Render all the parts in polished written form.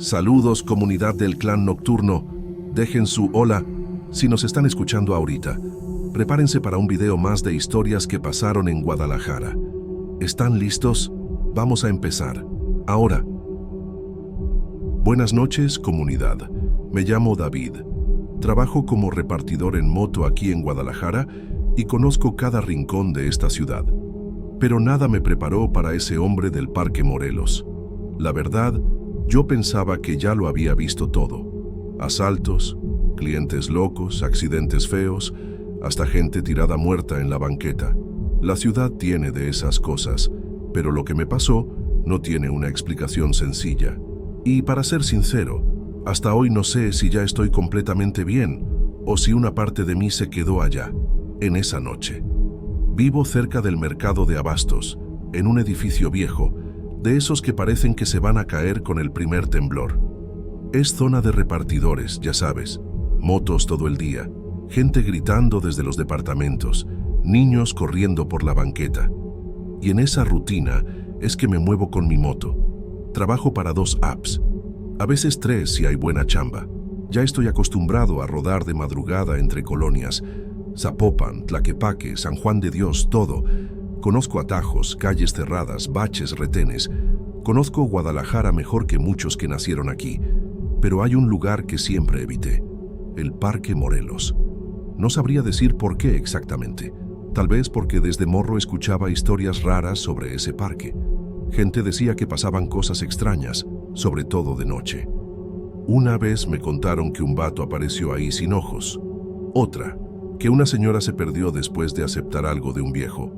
Saludos, comunidad del clan nocturno. Dejen su hola si nos están escuchando ahorita. Prepárense para un video más de historias que pasaron en Guadalajara. ¿Están listos? Vamos a empezar. Ahora. Buenas noches, comunidad. Me llamo David. Trabajo como repartidor en moto aquí en Guadalajara y conozco cada rincón de esta ciudad. Pero nada me preparó para ese hombre del Parque Morelos. La verdad, yo pensaba que ya lo había visto todo. Asaltos, clientes locos, accidentes feos, hasta gente tirada muerta en la banqueta. La ciudad tiene de esas cosas, pero lo que me pasó no tiene una explicación sencilla. Y para ser sincero, hasta hoy no sé si ya estoy completamente bien o si una parte de mí se quedó allá, en esa noche. Vivo cerca del mercado de abastos, en un edificio viejo, de esos que parecen que se van a caer con el primer temblor. Es zona de repartidores, ya sabes, motos todo el día, gente gritando desde los departamentos, niños corriendo por la banqueta. Y en esa rutina es que me muevo con mi moto. Trabajo para 2 apps, a veces 3 si hay buena chamba. Ya estoy acostumbrado a rodar de madrugada entre colonias, Zapopan, Tlaquepaque, San Juan de Dios, todo. Conozco atajos, calles cerradas, baches, retenes. Conozco Guadalajara mejor que muchos que nacieron aquí. Pero hay un lugar que siempre evité, el Parque Morelos. No sabría decir por qué exactamente. Tal vez porque desde morro escuchaba historias raras sobre ese parque. Gente decía que pasaban cosas extrañas, sobre todo de noche. Una vez me contaron que un vato apareció ahí sin ojos. Otra, que una señora se perdió después de aceptar algo de un viejo.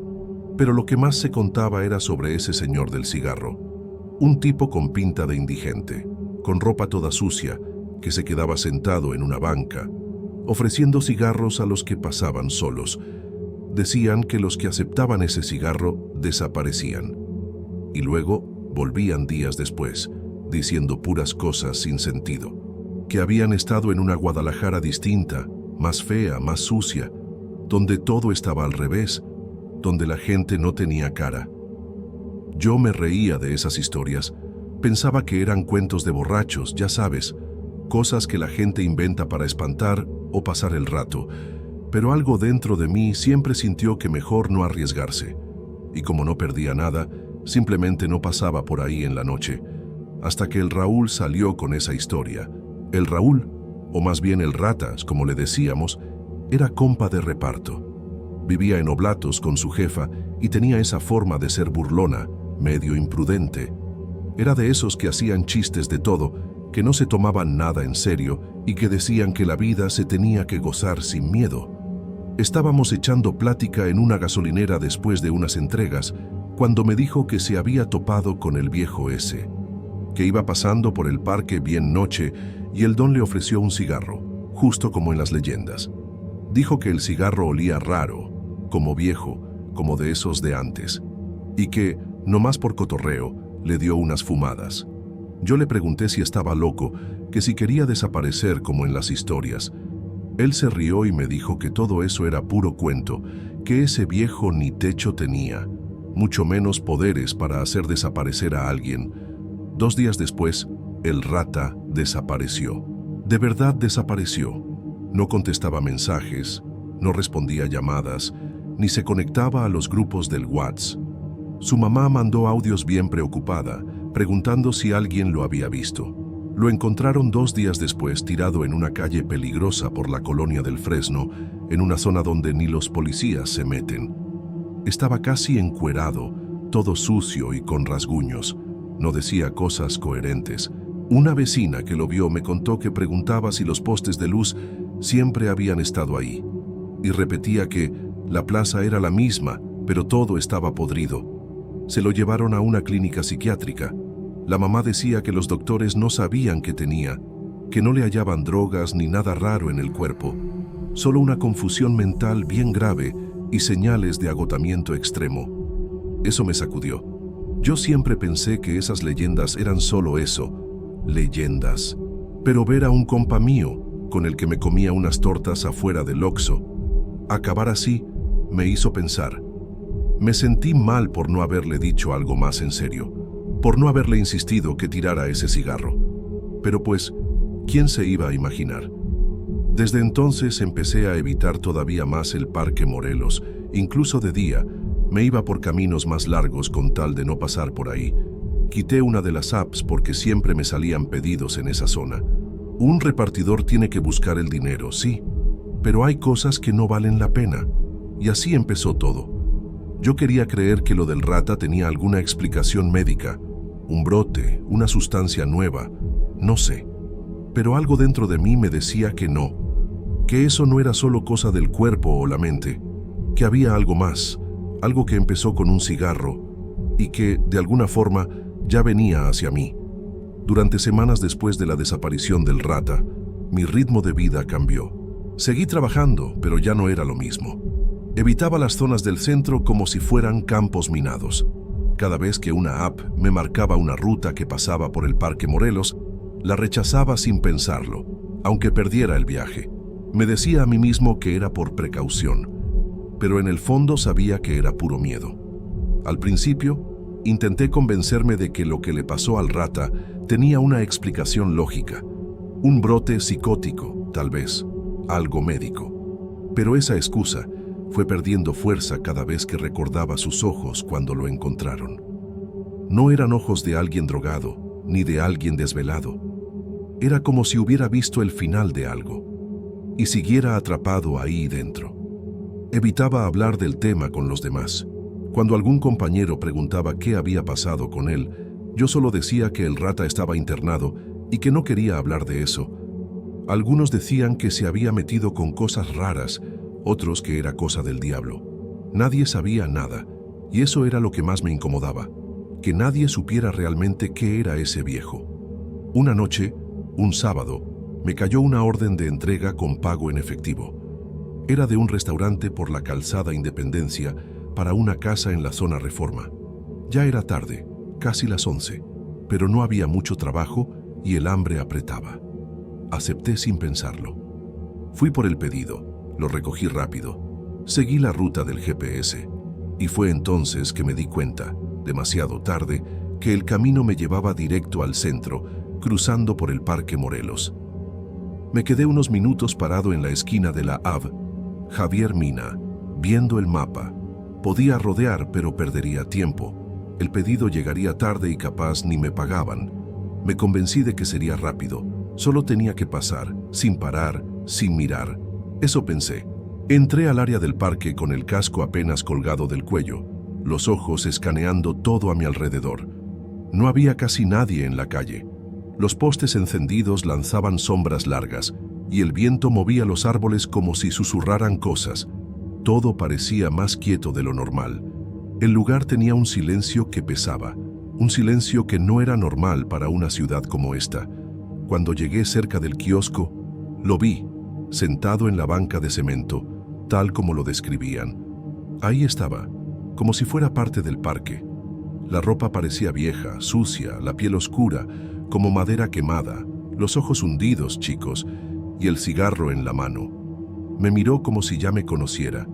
Pero lo que más se contaba era sobre ese señor del cigarro. Un tipo con pinta de indigente, con ropa toda sucia, que se quedaba sentado en una banca, ofreciendo cigarros a los que pasaban solos. Decían que los que aceptaban ese cigarro desaparecían. Y luego volvían días después, diciendo puras cosas sin sentido. Que habían estado en una Guadalajara distinta, más fea, más sucia, donde todo estaba al revés, donde la gente no tenía cara. Yo me reía de esas historias. Pensaba que eran cuentos de borrachos, ya sabes, cosas que la gente inventa para espantar o pasar el rato. Pero algo dentro de mí siempre sintió que mejor no arriesgarse. Y como no perdía nada, simplemente no pasaba por ahí en la noche. Hasta que el Raúl salió con esa historia. El Raúl, o más bien el Ratas, como le decíamos, era compa de reparto. Vivía en Oblatos con su jefa y tenía esa forma de ser burlona, medio imprudente. Era de esos que hacían chistes de todo, que no se tomaban nada en serio y que decían que la vida se tenía que gozar sin miedo. Estábamos echando plática en una gasolinera después de unas entregas, cuando me dijo que se había topado con el viejo ese, que iba pasando por el parque bien noche y el don le ofreció un cigarro, justo como en las leyendas. Dijo que el cigarro olía raro, como viejo, como de esos de antes, y que, nomás por cotorreo, le dio unas fumadas. Yo le pregunté si estaba loco, que si quería desaparecer como en las historias. Él se rió y me dijo que todo eso era puro cuento, que ese viejo ni techo tenía, mucho menos poderes para hacer desaparecer a alguien. 2 días después, el Rata desapareció. De verdad desapareció. No contestaba mensajes, no respondía llamadas, ni se conectaba a los grupos del WhatsApp. Su mamá mandó audios bien preocupada, preguntando si alguien lo había visto. Lo encontraron 2 días después tirado en una calle peligrosa por la colonia del Fresno, en una zona donde ni los policías se meten. Estaba casi encuerado, todo sucio y con rasguños. No decía cosas coherentes. Una vecina que lo vio me contó que preguntaba si los postes de luz siempre habían estado ahí. Y repetía que la plaza era la misma, pero todo estaba podrido. Se lo llevaron a una clínica psiquiátrica. La mamá decía que los doctores no sabían qué tenía, que no le hallaban drogas ni nada raro en el cuerpo, solo una confusión mental bien grave y señales de agotamiento extremo. Eso me sacudió. Yo siempre pensé que esas leyendas eran solo eso, leyendas. Pero ver a un compa mío, con el que me comía unas tortas afuera del Oxxo, acabar así, me hizo pensar. Me sentí mal por no haberle dicho algo más en serio, por no haberle insistido que tirara ese cigarro. Pero pues, ¿quién se iba a imaginar? Desde entonces empecé a evitar todavía más el Parque Morelos. Incluso de día, me iba por caminos más largos con tal de no pasar por ahí. Quité una de las apps porque siempre me salían pedidos en esa zona. Un repartidor tiene que buscar el dinero, sí, pero hay cosas que no valen la pena. Y así empezó todo. Yo quería creer que lo del rata tenía alguna explicación médica, un brote, una sustancia nueva, no sé. Pero algo dentro de mí me decía que no, que eso no era solo cosa del cuerpo o la mente, que había algo más, algo que empezó con un cigarro y que, de alguna forma, ya venía hacia mí. Durante semanas después de la desaparición del rata, mi ritmo de vida cambió. Seguí trabajando, pero ya no era lo mismo. Evitaba las zonas del centro como si fueran campos minados. Cada vez que una app me marcaba una ruta que pasaba por el Parque Morelos, la rechazaba sin pensarlo, aunque perdiera el viaje. Me decía a mí mismo que era por precaución, pero en el fondo sabía que era puro miedo. Al principio, intenté convencerme de que lo que le pasó al rata tenía una explicación lógica, un brote psicótico, tal vez, algo médico. Pero esa excusa fue perdiendo fuerza cada vez que recordaba sus ojos cuando lo encontraron. No eran ojos de alguien drogado, ni de alguien desvelado. Era como si hubiera visto el final de algo y siguiera atrapado ahí dentro. Evitaba hablar del tema con los demás. Cuando algún compañero preguntaba qué había pasado con él, yo solo decía que el rata estaba internado y que no quería hablar de eso. Algunos decían que se había metido con cosas raras, otros que era cosa del diablo. Nadie sabía nada, y eso era lo que más me incomodaba, que nadie supiera realmente qué era ese viejo. Una noche, un sábado, me cayó una orden de entrega con pago en efectivo. Era de un restaurante por la calzada Independencia para una casa en la zona Reforma. Ya era tarde, casi las 11, pero no había mucho trabajo y el hambre apretaba. Acepté sin pensarlo. Fui por el pedido, lo recogí rápido, seguí la ruta del GPS y fue entonces que me di cuenta, demasiado tarde, que el camino me llevaba directo al centro, cruzando por el Parque Morelos. Me quedé unos minutos parado en la esquina de la Av. Javier Mina, viendo el mapa. Podía rodear, pero perdería tiempo. El pedido llegaría tarde y capaz ni me pagaban. Me convencí de que sería rápido. Solo tenía que pasar, sin parar, sin mirar. Eso pensé. Entré al área del parque con el casco apenas colgado del cuello, los ojos escaneando todo a mi alrededor. No había casi nadie en la calle. Los postes encendidos lanzaban sombras largas y el viento movía los árboles como si susurraran cosas. Todo parecía más quieto de lo normal. El lugar tenía un silencio que pesaba, un silencio que no era normal para una ciudad como esta. Cuando llegué cerca del kiosco, lo vi, sentado en la banca de cemento, tal como lo describían. Ahí estaba, como si fuera parte del parque. La ropa parecía vieja, sucia, la piel oscura, como madera quemada, los ojos hundidos, chicos, y el cigarro en la mano. Me miró como si ya me conociera,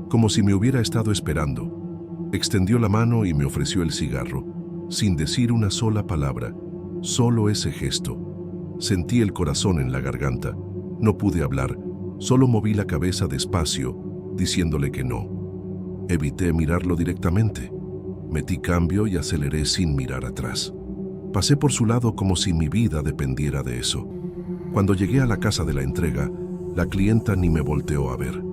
como si me hubiera estado esperando. Extendió la mano y me ofreció el cigarro, sin decir una sola palabra, solo ese gesto. Sentí el corazón en la garganta. No pude hablar, solo moví la cabeza despacio, diciéndole que no. Evité mirarlo directamente. Metí cambio y aceleré sin mirar atrás. Pasé por su lado como si mi vida dependiera de eso. Cuando llegué a la casa de la entrega, la clienta ni me volteó a ver.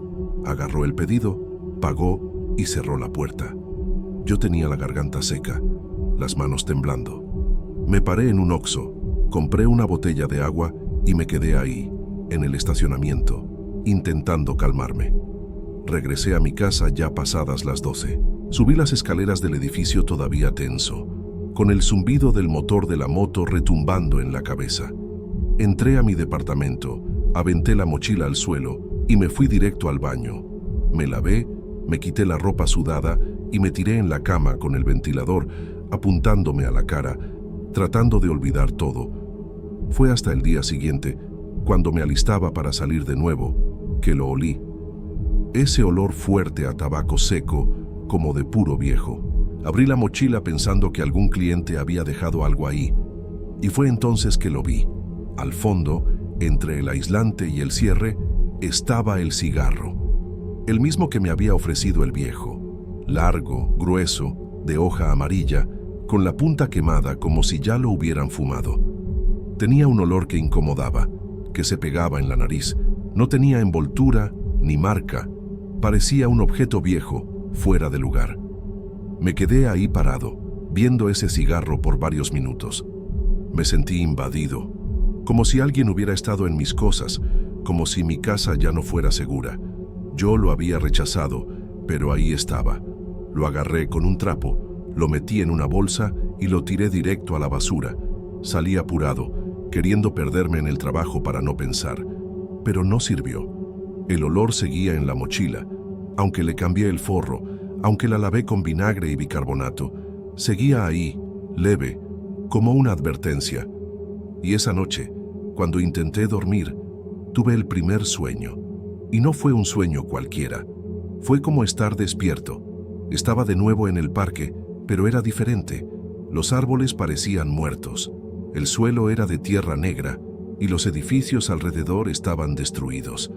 Agarró el pedido, pagó y cerró la puerta. Yo tenía la garganta seca, las manos temblando. Me paré en un Oxxo, compré una botella de agua y me quedé ahí, en el estacionamiento, intentando calmarme. Regresé a mi casa ya pasadas las 12. Subí las escaleras del edificio todavía tenso, con el zumbido del motor de la moto retumbando en la cabeza. Entré a mi departamento, aventé la mochila al suelo y me fui directo al baño. Me lavé, me quité la ropa sudada y me tiré en la cama con el ventilador apuntándome a la cara, tratando de olvidar todo. Fue hasta el día siguiente, cuando me alistaba para salir de nuevo, que lo olí. Ese olor fuerte a tabaco seco, como de puro viejo. Abrí la mochila pensando que algún cliente había dejado algo ahí, y fue entonces que lo vi. Al fondo, entre el aislante y el cierre, estaba el cigarro, el mismo que me había ofrecido el viejo, largo, grueso, de hoja amarilla, con la punta quemada como si ya lo hubieran fumado. Tenía un olor que incomodaba, que se pegaba en la nariz. No tenía envoltura ni marca. Parecía un objeto viejo, fuera de lugar. Me quedé ahí parado, viendo ese cigarro por varios minutos. Me sentí invadido, como si alguien hubiera estado en mis cosas, como si mi casa ya no fuera segura. Yo lo había rechazado, pero ahí estaba. Lo agarré con un trapo, lo metí en una bolsa y lo tiré directo a la basura. Salí apurado, queriendo perderme en el trabajo para no pensar. Pero no sirvió. El olor seguía en la mochila. Aunque le cambié el forro, aunque la lavé con vinagre y bicarbonato, seguía ahí, leve, como una advertencia. Y esa noche, cuando intenté dormir, tuve el primer sueño. Y no fue un sueño cualquiera. Fue como estar despierto. Estaba de nuevo en el parque, pero era diferente. Los árboles parecían muertos. El suelo era de tierra negra y los edificios alrededor estaban destruidos.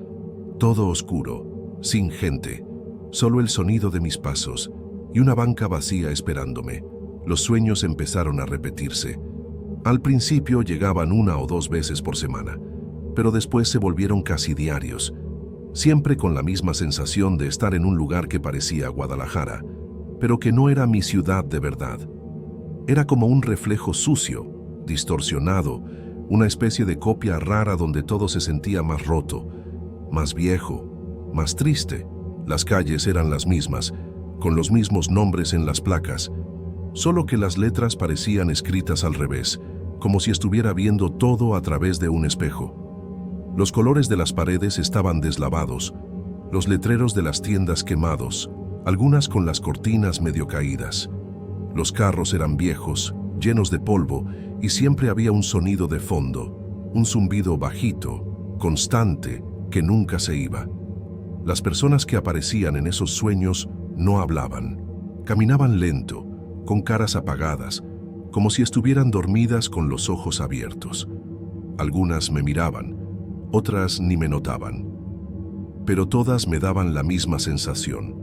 Todo oscuro, sin gente, solo el sonido de mis pasos y una banca vacía esperándome. Los sueños empezaron a repetirse. Al principio llegaban 1 o 2 veces por semana, pero después se volvieron casi diarios, siempre con la misma sensación de estar en un lugar que parecía Guadalajara, pero que no era mi ciudad de verdad. Era como un reflejo sucio, distorsionado, una especie de copia rara donde todo se sentía más roto, más viejo, más triste. Las calles eran las mismas, con los mismos nombres en las placas, solo que las letras parecían escritas al revés, como si estuviera viendo todo a través de un espejo. Los colores de las paredes estaban deslavados, los letreros de las tiendas quemados, algunas con las cortinas medio caídas. Los carros eran viejos, llenos de polvo, y siempre había un sonido de fondo, un zumbido bajito, constante, que nunca se iba. Las personas que aparecían en esos sueños no hablaban. Caminaban lento, con caras apagadas, como si estuvieran dormidas con los ojos abiertos. Algunas me miraban, otras ni me notaban. Pero todas me daban la misma sensación,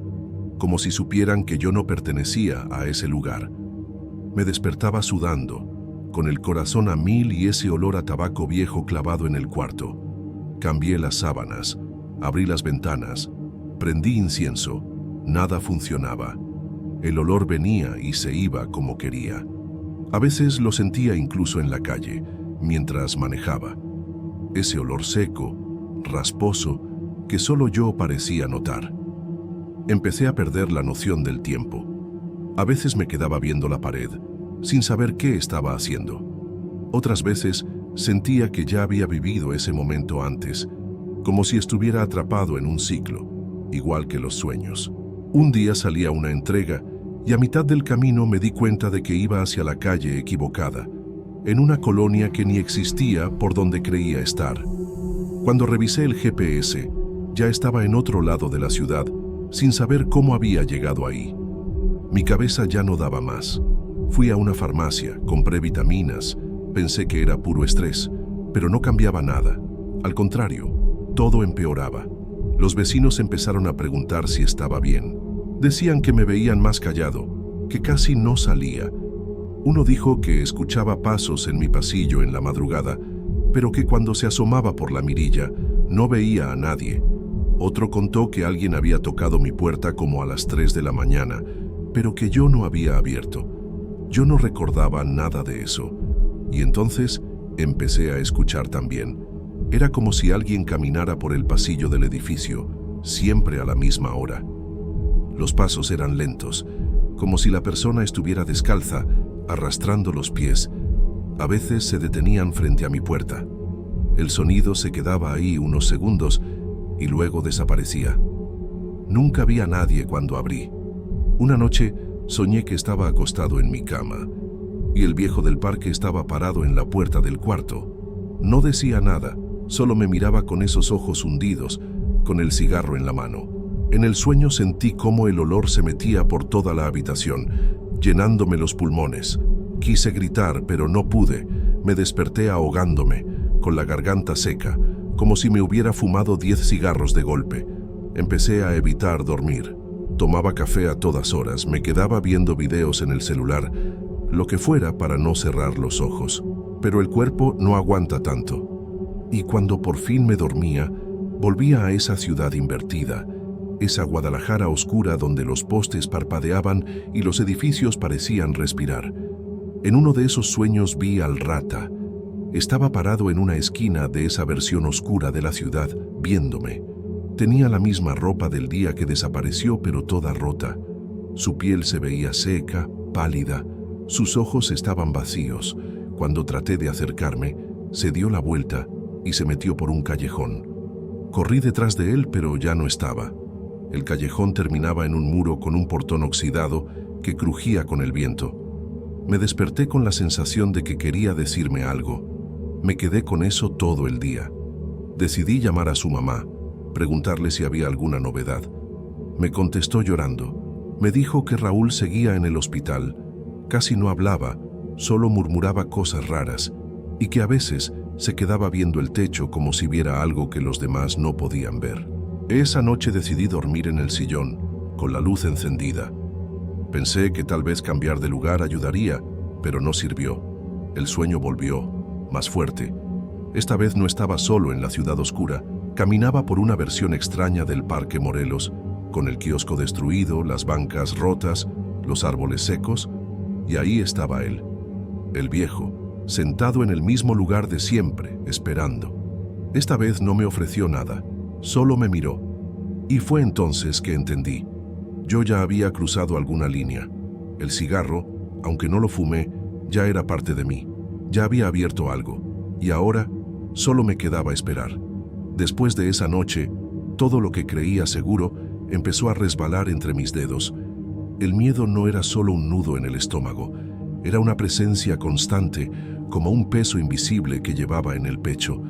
como si supieran que yo no pertenecía a ese lugar. Me despertaba sudando, con el corazón a 1000 y ese olor a tabaco viejo clavado en el cuarto. Cambié las sábanas, abrí las ventanas, prendí incienso. Nada funcionaba. El olor venía y se iba como quería. A veces lo sentía incluso en la calle, mientras manejaba. Ese olor seco, rasposo, que solo yo parecía notar. Empecé a perder la noción del tiempo. A veces me quedaba viendo la pared, sin saber qué estaba haciendo. Otras veces sentía que ya había vivido ese momento antes, como si estuviera atrapado en un ciclo, igual que los sueños. Un día salí a una entrega y a mitad del camino me di cuenta de que iba hacia la calle equivocada, en una colonia que ni existía por donde creía estar. Cuando revisé el GPS, ya estaba en otro lado de la ciudad, sin saber cómo había llegado ahí. Mi cabeza ya no daba más. Fui a una farmacia, compré vitaminas, pensé que era puro estrés, pero no cambiaba nada. Al contrario, todo empeoraba. Los vecinos empezaron a preguntar si estaba bien. Decían que me veían más callado, que casi no salía. Uno dijo que escuchaba pasos en mi pasillo en la madrugada, pero que cuando se asomaba por la mirilla no veía a nadie. Otro contó que alguien había tocado mi puerta como a las 3 de la mañana, pero que yo no había abierto. Yo no recordaba nada de eso. Y entonces empecé a escuchar también. Era como si alguien caminara por el pasillo del edificio, siempre a la misma hora. Los pasos eran lentos, como si la persona estuviera descalza, arrastrando los pies. A veces se detenían frente a mi puerta. El sonido se quedaba ahí unos segundos y luego desaparecía. Nunca vi a nadie cuando abrí. Una noche soñé que estaba acostado en mi cama y el viejo del parque estaba parado en la puerta del cuarto. No decía nada, solo me miraba con esos ojos hundidos, con el cigarro en la mano. En el sueño sentí cómo el olor se metía por toda la habitación, llenándome los pulmones. Quise gritar, pero no pude. Me desperté ahogándome, con la garganta seca, como si me hubiera fumado 10 cigarros de golpe. Empecé a evitar dormir. Tomaba café a todas horas, me quedaba viendo videos en el celular, lo que fuera para no cerrar los ojos. Pero el cuerpo no aguanta tanto. Y cuando por fin me dormía, volvía a esa ciudad invertida, esa Guadalajara oscura donde los postes parpadeaban y los edificios parecían respirar. En uno de esos sueños vi al Rata. Estaba parado en una esquina de esa versión oscura de la ciudad, viéndome. Tenía la misma ropa del día que desapareció, pero toda rota. Su piel se veía seca, pálida. Sus ojos estaban vacíos. Cuando traté de acercarme, se dio la vuelta y se metió por un callejón. Corrí detrás de él, pero ya no estaba. El callejón terminaba en un muro con un portón oxidado que crujía con el viento. Me desperté con la sensación de que quería decirme algo. Me quedé con eso todo el día. Decidí llamar a su mamá, preguntarle si había alguna novedad. Me contestó llorando. Me dijo que Raúl seguía en el hospital. Casi no hablaba, solo murmuraba cosas raras, y que a veces se quedaba viendo el techo como si viera algo que los demás no podían ver. Esa noche decidí dormir en el sillón, con la luz encendida. Pensé que tal vez cambiar de lugar ayudaría, pero no sirvió. El sueño volvió, más fuerte. Esta vez no estaba solo en la ciudad oscura. Caminaba por una versión extraña del Parque Morelos, con el kiosco destruido, las bancas rotas, los árboles secos, y ahí estaba él, el viejo, sentado en el mismo lugar de siempre, esperando. Esta vez no me ofreció nada, solo me miró. Y fue entonces que entendí. Yo ya había cruzado alguna línea. El cigarro, aunque no lo fumé, ya era parte de mí. Ya había abierto algo, y ahora solo me quedaba esperar. Después de esa noche, todo lo que creía seguro empezó a resbalar entre mis dedos. El miedo no era solo un nudo en el estómago, era una presencia constante, como un peso invisible que llevaba en el pecho.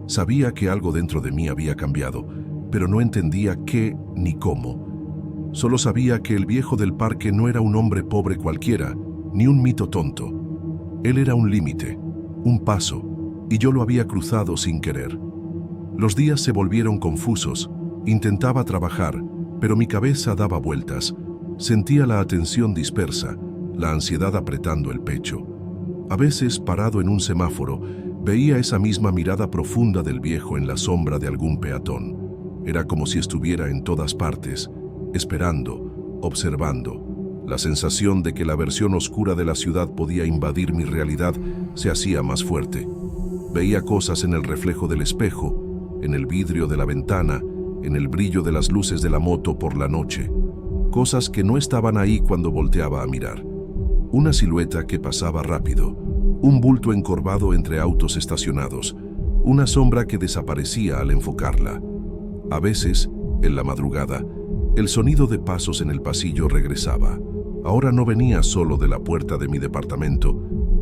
Sabía que algo dentro de mí había cambiado, pero no entendía qué ni cómo. Solo sabía que el viejo del parque no era un hombre pobre cualquiera, ni un mito tonto. Él era un límite, un paso, y yo lo había cruzado sin querer. Los días se volvieron confusos. Intentaba trabajar, pero mi cabeza daba vueltas. Sentía la atención dispersa, la ansiedad apretando el pecho. A veces, parado en un semáforo, veía esa misma mirada profunda del viejo en la sombra de algún peatón. Era como si estuviera en todas partes, esperando, observando. La sensación de que la versión oscura de la ciudad podía invadir mi realidad se hacía más fuerte. Veía cosas en el reflejo del espejo, en el vidrio de la ventana, en el brillo de las luces de la moto por la noche. Cosas que no estaban ahí cuando volteaba a mirar. Una silueta que pasaba rápido, un bulto encorvado entre autos estacionados, una sombra que desaparecía al enfocarla. A veces, en la madrugada, el sonido de pasos en el pasillo regresaba. Ahora no venía solo de la puerta de mi departamento,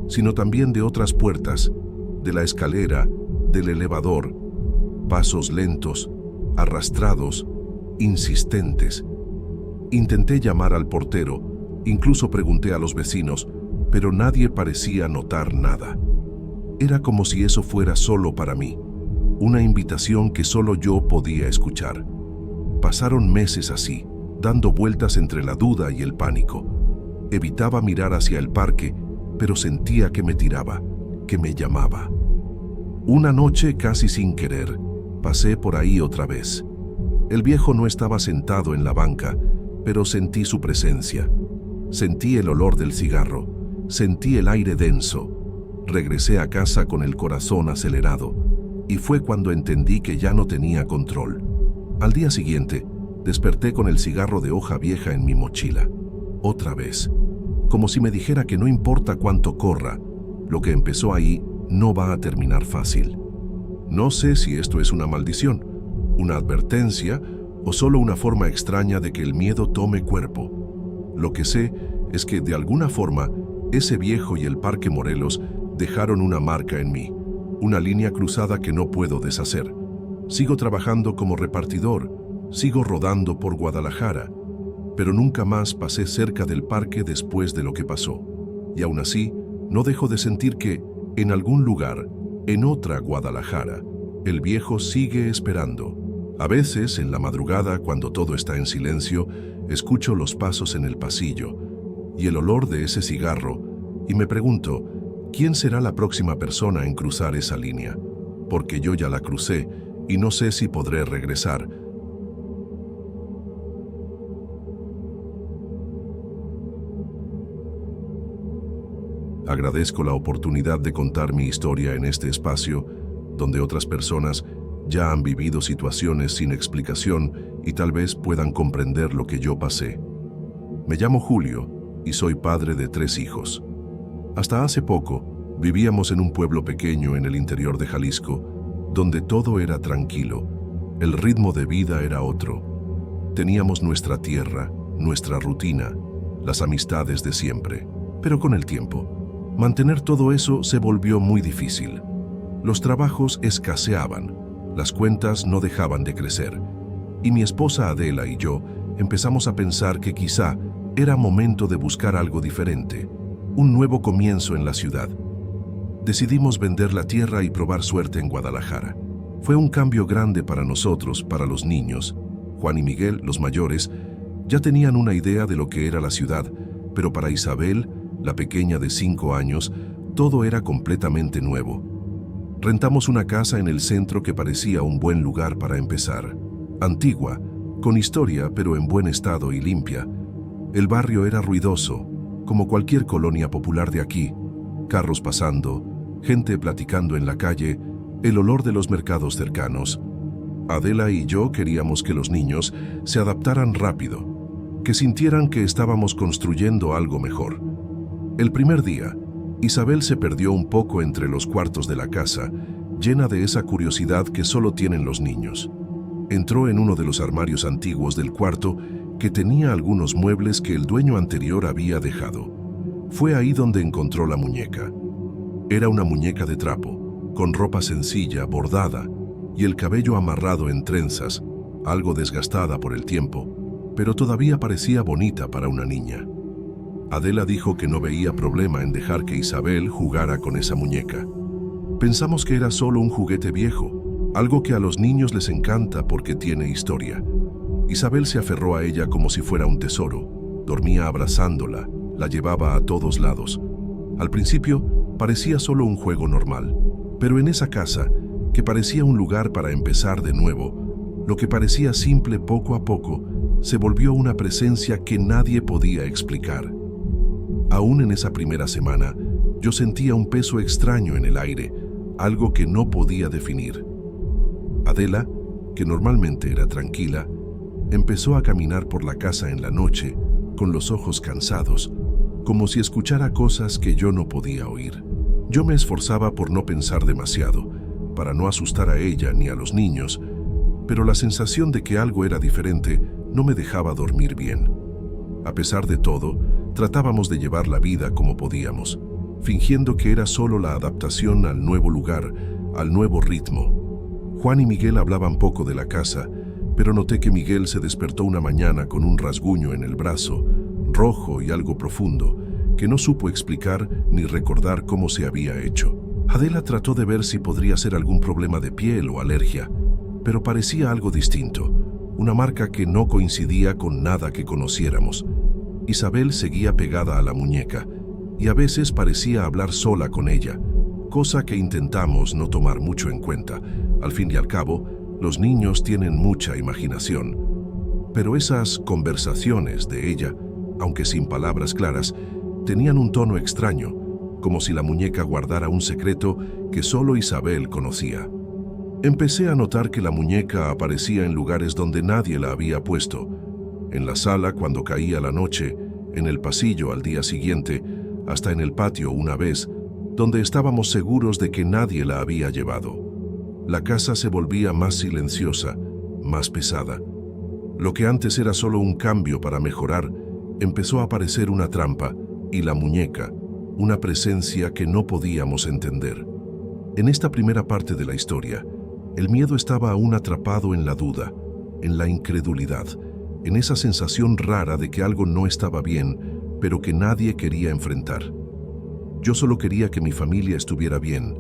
sino también de otras puertas, de la escalera, del elevador. Pasos lentos, arrastrados, insistentes. Intenté llamar al portero, incluso pregunté a los vecinos, pero nadie parecía notar nada. Era como si eso fuera solo para mí, una invitación que solo yo podía escuchar. Pasaron meses así, dando vueltas entre la duda y el pánico. Evitaba mirar hacia el parque, pero sentía que me tiraba, que me llamaba. Una noche, casi sin querer, pasé por ahí otra vez. El viejo no estaba sentado en la banca, pero sentí su presencia. Sentí el olor del cigarro, sentí el aire denso. Regresé a casa con el corazón acelerado, y fue cuando entendí que ya no tenía control. Al día siguiente, desperté con el cigarro de hoja vieja en mi mochila. Otra vez, como si me dijera que no importa cuánto corra, lo que empezó ahí no va a terminar fácil. No sé si esto es una maldición, una advertencia o solo una forma extraña de que el miedo tome cuerpo. Lo que sé es que, de alguna forma, ese viejo y el Parque Morelos dejaron una marca en mí, una línea cruzada que no puedo deshacer. Sigo trabajando como repartidor, sigo rodando por Guadalajara, pero nunca más pasé cerca del parque después de lo que pasó. Y aún así, no dejo de sentir que, en algún lugar, En otra Guadalajara, el viejo sigue esperando. A veces, en la madrugada, cuando todo está en silencio, escucho los pasos en el pasillo y el olor de ese cigarro y me pregunto, ¿quién será la próxima persona en cruzar esa línea? Porque yo ya la crucé y no sé si podré regresar. Agradezco la oportunidad de contar mi historia en este espacio, donde otras personas ya han vivido situaciones sin explicación y tal vez puedan comprender lo que yo pasé. Me llamo Julio y soy padre de 3 hijos. Hasta hace poco, vivíamos en un pueblo pequeño en el interior de Jalisco, donde todo era tranquilo. El ritmo de vida era otro. Teníamos nuestra tierra, nuestra rutina, las amistades de siempre. Pero con el tiempo, mantener todo eso se volvió muy difícil. Los trabajos escaseaban, las cuentas no dejaban de crecer, y mi esposa Adela y yo empezamos a pensar que quizá era momento de buscar algo diferente, un nuevo comienzo en la ciudad. Decidimos vender la tierra y probar suerte en Guadalajara. Fue un cambio grande para nosotros, para los niños. Juan y Miguel, los mayores, ya tenían una idea de lo que era la ciudad, pero para Isabel, la pequeña de 5 años, todo era completamente nuevo. Rentamos una casa en el centro que parecía un buen lugar para empezar. Antigua, con historia pero en buen estado y limpia. El barrio era ruidoso, como cualquier colonia popular de aquí. Carros pasando, gente platicando en la calle, el olor de los mercados cercanos. Adela y yo queríamos que los niños se adaptaran rápido, que sintieran que estábamos construyendo algo mejor. El primer día, Isabel se perdió un poco entre los cuartos de la casa, llena de esa curiosidad que solo tienen los niños. Entró en uno de los armarios antiguos del cuarto que tenía algunos muebles que el dueño anterior había dejado. Fue ahí donde encontró la muñeca. Era una muñeca de trapo, con ropa sencilla, bordada, y el cabello amarrado en trenzas, algo desgastada por el tiempo, pero todavía parecía bonita para una niña. Adela dijo que no veía problema en dejar que Isabel jugara con esa muñeca. Pensamos que era solo un juguete viejo, algo que a los niños les encanta porque tiene historia. Isabel se aferró a ella como si fuera un tesoro, dormía abrazándola, la llevaba a todos lados. Al principio parecía solo un juego normal, pero en esa casa, que parecía un lugar para empezar de nuevo, lo que parecía simple poco a poco se volvió una presencia que nadie podía explicar. Aún en esa primera semana, yo sentía un peso extraño en el aire, algo que no podía definir. Adela, que normalmente era tranquila, empezó a caminar por la casa en la noche, con los ojos cansados, como si escuchara cosas que yo no podía oír. Yo me esforzaba por no pensar demasiado, para no asustar a ella ni a los niños, pero la sensación de que algo era diferente no me dejaba dormir bien. A pesar de todo, tratábamos de llevar la vida como podíamos, fingiendo que era solo la adaptación al nuevo lugar, al nuevo ritmo. Juan y Miguel hablaban poco de la casa, pero noté que Miguel se despertó una mañana con un rasguño en el brazo, rojo y algo profundo, que no supo explicar ni recordar cómo se había hecho. Adela trató de ver si podría ser algún problema de piel o alergia, pero parecía algo distinto, una marca que no coincidía con nada que conociéramos. Isabel seguía pegada a la muñeca y a veces parecía hablar sola con ella, cosa que intentamos no tomar mucho en cuenta. Al fin y al cabo, los niños tienen mucha imaginación. Pero esas conversaciones de ella, aunque sin palabras claras, tenían un tono extraño, como si la muñeca guardara un secreto que solo Isabel conocía. Empecé a notar que la muñeca aparecía en lugares donde nadie la había puesto. En la sala cuando caía la noche, en el pasillo al día siguiente, hasta en el patio una vez, donde estábamos seguros de que nadie la había llevado. La casa se volvía más silenciosa, más pesada. Lo que antes era solo un cambio para mejorar, empezó a parecer una trampa, y la muñeca, una presencia que no podíamos entender. En esta primera parte de la historia, el miedo estaba aún atrapado en la duda, en la incredulidad, en esa sensación rara de que algo no estaba bien, pero que nadie quería enfrentar. Yo solo quería que mi familia estuviera bien,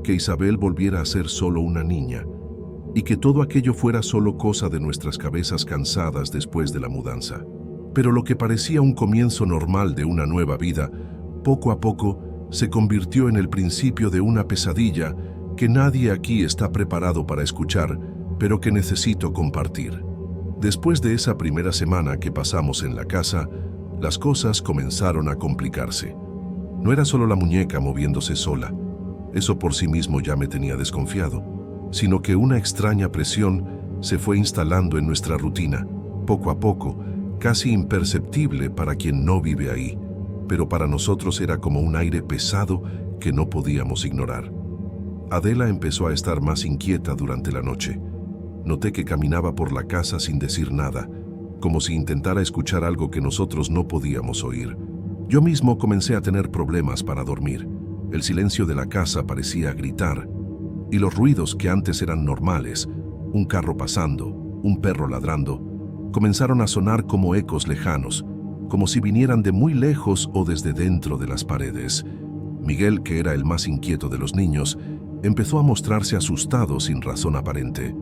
que Isabel volviera a ser solo una niña y que todo aquello fuera solo cosa de nuestras cabezas cansadas después de la mudanza. Pero lo que parecía un comienzo normal de una nueva vida, poco a poco se convirtió en el principio de una pesadilla que nadie aquí está preparado para escuchar, pero que necesito compartir. Después de esa primera semana que pasamos en la casa, las cosas comenzaron a complicarse. No era solo la muñeca moviéndose sola, eso por sí mismo ya me tenía desconfiado, sino que una extraña presión se fue instalando en nuestra rutina, poco a poco, casi imperceptible para quien no vive ahí, pero para nosotros era como un aire pesado que no podíamos ignorar. Adela empezó a estar más inquieta durante la noche. Noté que caminaba por la casa sin decir nada, como si intentara escuchar algo que nosotros no podíamos oír. Yo mismo comencé a tener problemas para dormir. El silencio de la casa parecía gritar, y los ruidos que antes eran normales, un carro pasando, un perro ladrando, comenzaron a sonar como ecos lejanos, como si vinieran de muy lejos o desde dentro de las paredes. Miguel, que era el más inquieto de los niños, empezó a mostrarse asustado sin razón aparente.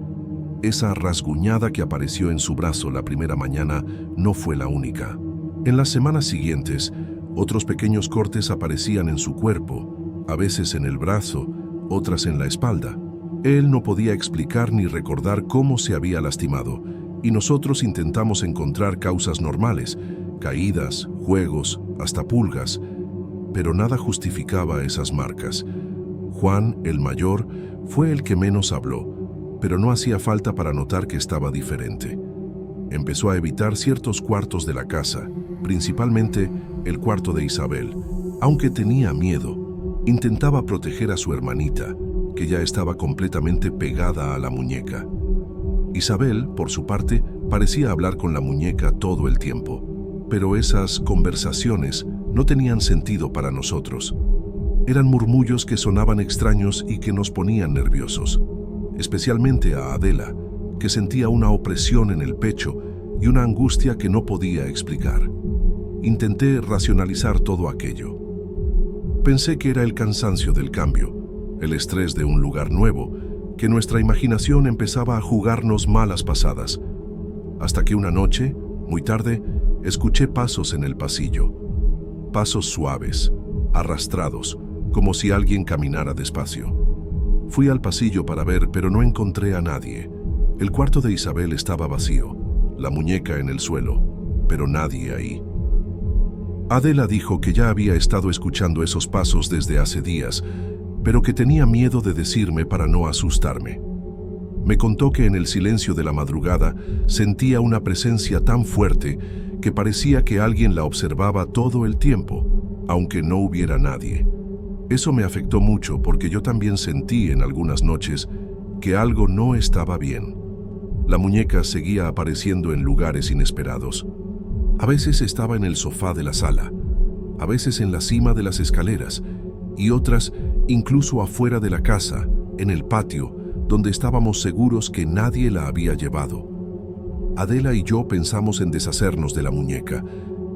Esa rasguñada que apareció en su brazo la primera mañana no fue la única. En las semanas siguientes, otros pequeños cortes aparecían en su cuerpo, a veces en el brazo, otras en la espalda. Él no podía explicar ni recordar cómo se había lastimado, y nosotros intentamos encontrar causas normales, caídas, juegos, hasta pulgas, pero nada justificaba esas marcas. Juan, el mayor, fue el que menos habló, pero no hacía falta para notar que estaba diferente. Empezó a evitar ciertos cuartos de la casa, principalmente el cuarto de Isabel. Aunque tenía miedo, intentaba proteger a su hermanita, que ya estaba completamente pegada a la muñeca. Isabel, por su parte, parecía hablar con la muñeca todo el tiempo, pero esas conversaciones no tenían sentido para nosotros. Eran murmullos que sonaban extraños y que nos ponían nerviosos, especialmente a Adela, que sentía una opresión en el pecho y una angustia que no podía explicar. Intenté racionalizar todo aquello. Pensé que era el cansancio del cambio, el estrés de un lugar nuevo, que nuestra imaginación empezaba a jugarnos malas pasadas, hasta que una noche, muy tarde, escuché pasos en el pasillo. Pasos suaves, arrastrados, como si alguien caminara despacio. Fui al pasillo para ver, pero no encontré a nadie. El cuarto de Isabel estaba vacío, la muñeca en el suelo, pero nadie ahí. Adela dijo que ya había estado escuchando esos pasos desde hace días, pero que tenía miedo de decirme para no asustarme. Me contó que en el silencio de la madrugada sentía una presencia tan fuerte que parecía que alguien la observaba todo el tiempo, aunque no hubiera nadie. Eso me afectó mucho porque yo también sentí en algunas noches que algo no estaba bien. La muñeca seguía apareciendo en lugares inesperados. A veces estaba en el sofá de la sala, a veces en la cima de las escaleras, y otras incluso afuera de la casa, en el patio, donde estábamos seguros que nadie la había llevado. Adela y yo pensamos en deshacernos de la muñeca,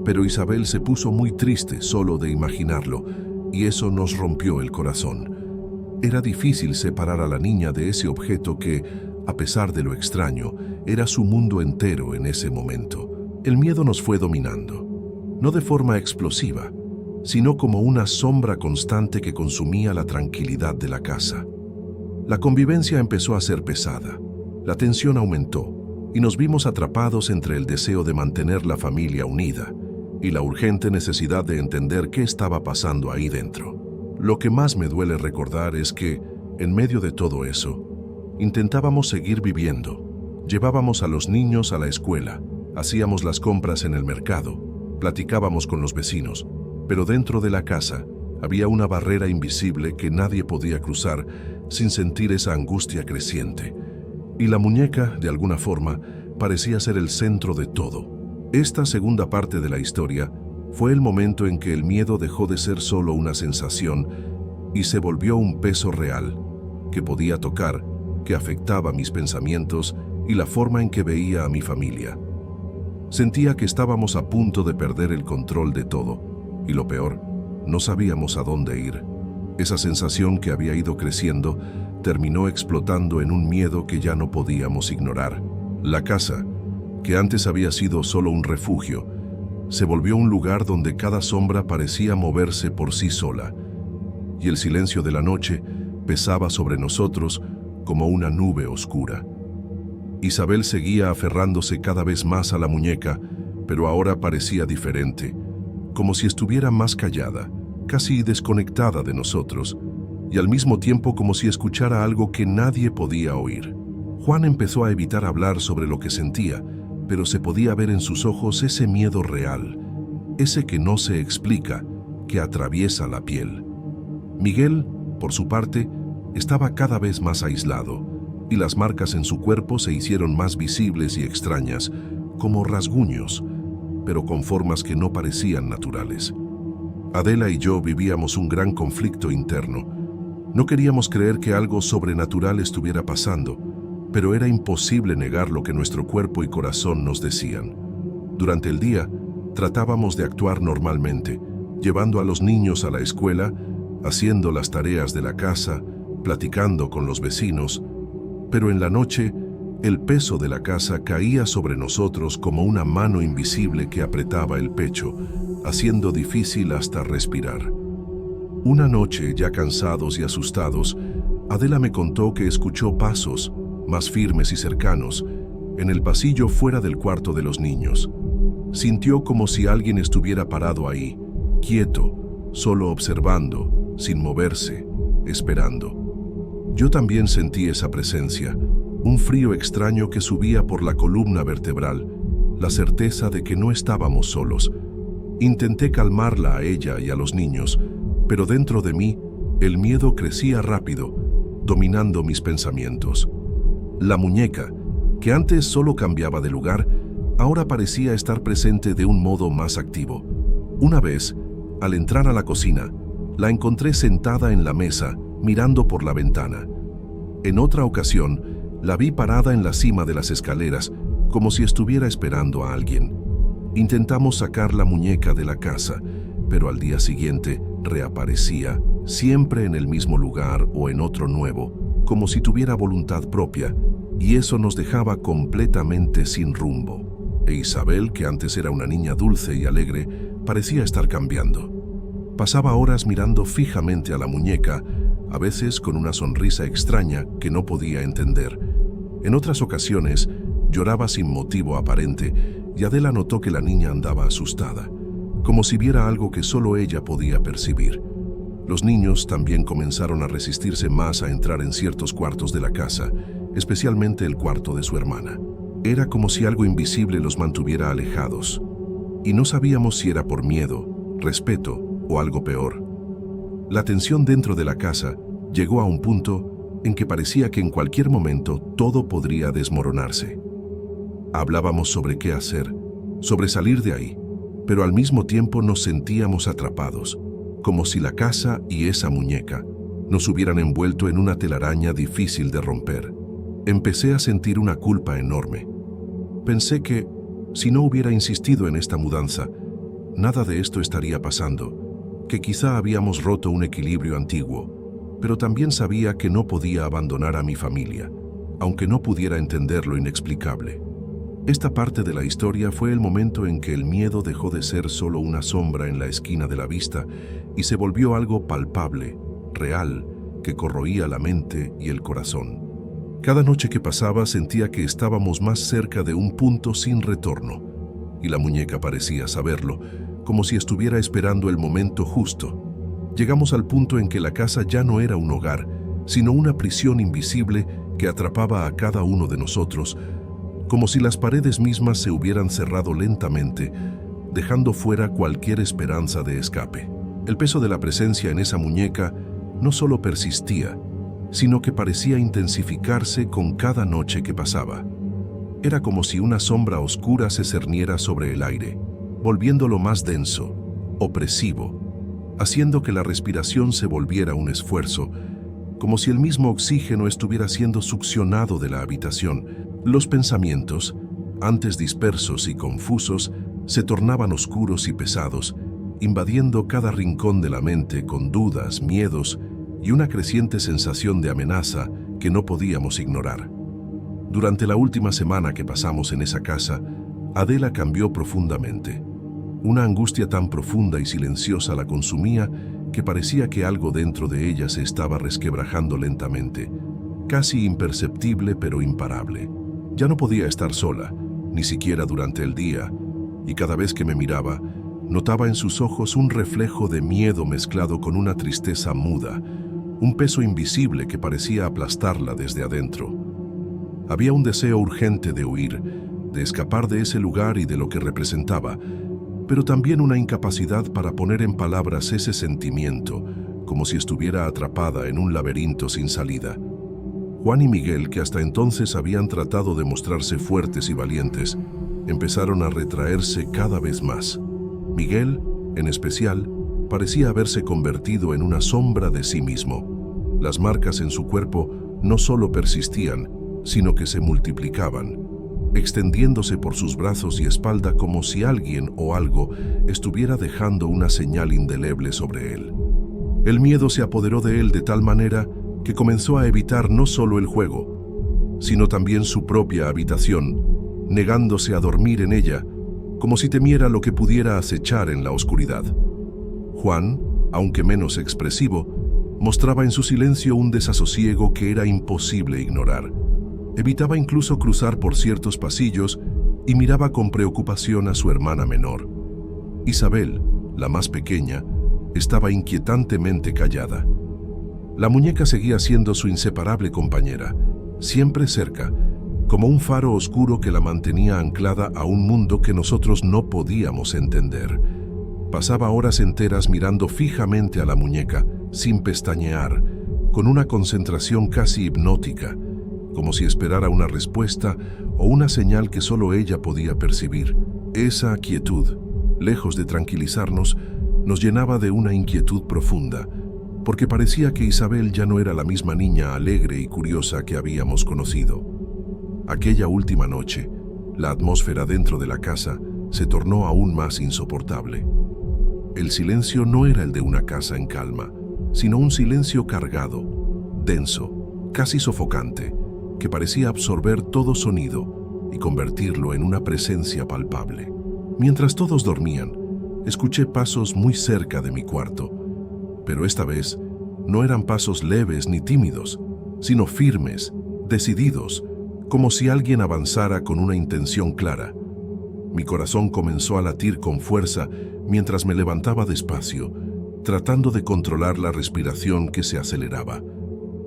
pero Isabel se puso muy triste solo de imaginarlo, y eso nos rompió el corazón. Era difícil separar a la niña de ese objeto que, a pesar de lo extraño, era su mundo entero en ese momento. El miedo nos fue dominando, no de forma explosiva, sino como una sombra constante que consumía la tranquilidad de la casa. La convivencia empezó a ser pesada, la tensión aumentó y nos vimos atrapados entre el deseo de mantener la familia unida y la urgente necesidad de entender qué estaba pasando ahí dentro. Lo que más me duele recordar es que, en medio de todo eso, intentábamos seguir viviendo. Llevábamos a los niños a la escuela, hacíamos las compras en el mercado, platicábamos con los vecinos, pero dentro de la casa había una barrera invisible que nadie podía cruzar sin sentir esa angustia creciente. Y la muñeca, de alguna forma, parecía ser el centro de todo. Esta segunda parte de la historia fue el momento en que el miedo dejó de ser solo una sensación y se volvió un peso real, que podía tocar, que afectaba mis pensamientos y la forma en que veía a mi familia. Sentía que estábamos a punto de perder el control de todo, y lo peor, no sabíamos a dónde ir. Esa sensación que había ido creciendo terminó explotando en un miedo que ya no podíamos ignorar. La casa, que antes había sido solo un refugio, se volvió un lugar donde cada sombra parecía moverse por sí sola, y el silencio de la noche pesaba sobre nosotros como una nube oscura. Isabel seguía aferrándose cada vez más a la muñeca, pero ahora parecía diferente, como si estuviera más callada, casi desconectada de nosotros, y al mismo tiempo como si escuchara algo que nadie podía oír. Juan empezó a evitar hablar sobre lo que sentía, pero se podía ver en sus ojos ese miedo real, ese que no se explica, que atraviesa la piel. Miguel, por su parte, estaba cada vez más aislado, y las marcas en su cuerpo se hicieron más visibles y extrañas, como rasguños, pero con formas que no parecían naturales. Adela y yo vivíamos un gran conflicto interno. No queríamos creer que algo sobrenatural estuviera pasando, pero era imposible negar lo que nuestro cuerpo y corazón nos decían. Durante el día, tratábamos de actuar normalmente, llevando a los niños a la escuela, haciendo las tareas de la casa, platicando con los vecinos, pero en la noche, el peso de la casa caía sobre nosotros como una mano invisible que apretaba el pecho, haciendo difícil hasta respirar. Una noche, ya cansados y asustados, Adela me contó que escuchó pasos, más firmes y cercanos, en el pasillo fuera del cuarto de los niños. Sintió como si alguien estuviera parado ahí, quieto, solo observando, sin moverse, esperando. Yo también sentí esa presencia, un frío extraño que subía por la columna vertebral, la certeza de que no estábamos solos. Intenté calmarla a ella y a los niños, pero dentro de mí, el miedo crecía rápido, dominando mis pensamientos. La muñeca, que antes solo cambiaba de lugar, ahora parecía estar presente de un modo más activo. Una vez, al entrar a la cocina, la encontré sentada en la mesa, mirando por la ventana. En otra ocasión, la vi parada en la cima de las escaleras, como si estuviera esperando a alguien. Intentamos sacar la muñeca de la casa, pero al día siguiente reaparecía, siempre en el mismo lugar o en otro nuevo, como si tuviera voluntad propia, y eso nos dejaba completamente sin rumbo. E Isabel, que antes era una niña dulce y alegre, parecía estar cambiando. Pasaba horas mirando fijamente a la muñeca, a veces con una sonrisa extraña que no podía entender. En otras ocasiones, lloraba sin motivo aparente, y Adela notó que la niña andaba asustada, como si viera algo que solo ella podía percibir. Los niños también comenzaron a resistirse más a entrar en ciertos cuartos de la casa, especialmente el cuarto de su hermana. Era como si algo invisible los mantuviera alejados, y no sabíamos si era por miedo, respeto o algo peor. La tensión dentro de la casa llegó a un punto en que parecía que en cualquier momento todo podría desmoronarse. Hablábamos sobre qué hacer, sobre salir de ahí, pero al mismo tiempo nos sentíamos atrapados, como si la casa y esa muñeca nos hubieran envuelto en una telaraña difícil de romper. Empecé a sentir una culpa enorme. Pensé que, si no hubiera insistido en esta mudanza, nada de esto estaría pasando, que quizá habíamos roto un equilibrio antiguo, pero también sabía que no podía abandonar a mi familia, aunque no pudiera entender lo inexplicable. Esta parte de la historia fue el momento en que el miedo dejó de ser solo una sombra en la esquina de la vista y se volvió algo palpable, real, que corroía la mente y el corazón. Cada noche que pasaba sentía que estábamos más cerca de un punto sin retorno, y la muñeca parecía saberlo, como si estuviera esperando el momento justo. Llegamos al punto en que la casa ya no era un hogar, sino una prisión invisible que atrapaba a cada uno de nosotros, como si las paredes mismas se hubieran cerrado lentamente, dejando fuera cualquier esperanza de escape. El peso de la presencia en esa muñeca no solo persistía, sino que parecía intensificarse con cada noche que pasaba. Era como si una sombra oscura se cerniera sobre el aire, volviéndolo más denso, opresivo, haciendo que la respiración se volviera un esfuerzo, como si el mismo oxígeno estuviera siendo succionado de la habitación. Los pensamientos, antes dispersos y confusos, se tornaban oscuros y pesados, invadiendo cada rincón de la mente con dudas, miedos y una creciente sensación de amenaza que no podíamos ignorar. Durante la última semana que pasamos en esa casa, Adela cambió profundamente. Una angustia tan profunda y silenciosa la consumía que parecía que algo dentro de ella se estaba resquebrajando lentamente, casi imperceptible pero imparable. Ya no podía estar sola, ni siquiera durante el día, y cada vez que me miraba, notaba en sus ojos un reflejo de miedo mezclado con una tristeza muda, un peso invisible que parecía aplastarla desde adentro. Había un deseo urgente de huir, de escapar de ese lugar y de lo que representaba, pero también una incapacidad para poner en palabras ese sentimiento, como si estuviera atrapada en un laberinto sin salida. Juan y Miguel, que hasta entonces habían tratado de mostrarse fuertes y valientes, empezaron a retraerse cada vez más. Miguel, en especial, parecía haberse convertido en una sombra de sí mismo. Las marcas en su cuerpo no solo persistían, sino que se multiplicaban, extendiéndose por sus brazos y espalda como si alguien o algo estuviera dejando una señal indeleble sobre él. El miedo se apoderó de él de tal manera que comenzó a evitar no solo el juego, sino también su propia habitación, negándose a dormir en ella, como si temiera lo que pudiera acechar en la oscuridad. Juan, aunque menos expresivo, mostraba en su silencio un desasosiego que era imposible ignorar. Evitaba incluso cruzar por ciertos pasillos y miraba con preocupación a su hermana menor. Isabel, la más pequeña, estaba inquietantemente callada. La muñeca seguía siendo su inseparable compañera, siempre cerca, como un faro oscuro que la mantenía anclada a un mundo que nosotros no podíamos entender. Pasaba horas enteras mirando fijamente a la muñeca, sin pestañear, con una concentración casi hipnótica, como si esperara una respuesta o una señal que solo ella podía percibir. Esa quietud, lejos de tranquilizarnos, nos llenaba de una inquietud profunda, porque parecía que Isabel ya no era la misma niña alegre y curiosa que habíamos conocido. Aquella última noche, la atmósfera dentro de la casa se tornó aún más insoportable. El silencio no era el de una casa en calma, sino un silencio cargado, denso, casi sofocante, que parecía absorber todo sonido y convertirlo en una presencia palpable. Mientras todos dormían, escuché pasos muy cerca de mi cuarto, pero esta vez no eran pasos leves ni tímidos, sino firmes, decididos, como si alguien avanzara con una intención clara. Mi corazón comenzó a latir con fuerza mientras me levantaba despacio, tratando de controlar la respiración que se aceleraba.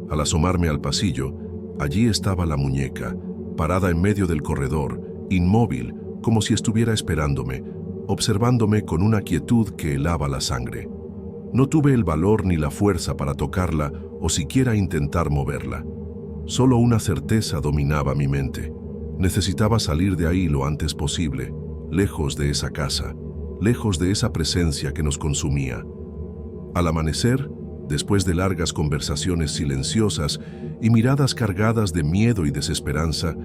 Al asomarme al pasillo, allí estaba la muñeca, parada en medio del corredor, inmóvil, como si estuviera esperándome, observándome con una quietud que helaba la sangre. No tuve el valor ni la fuerza para tocarla o siquiera intentar moverla. Solo una certeza dominaba mi mente. Necesitaba salir de ahí lo antes posible, lejos de esa casa, lejos de esa presencia que nos consumía. Al amanecer, después de largas conversaciones silenciosas y miradas cargadas de miedo y desesperanza,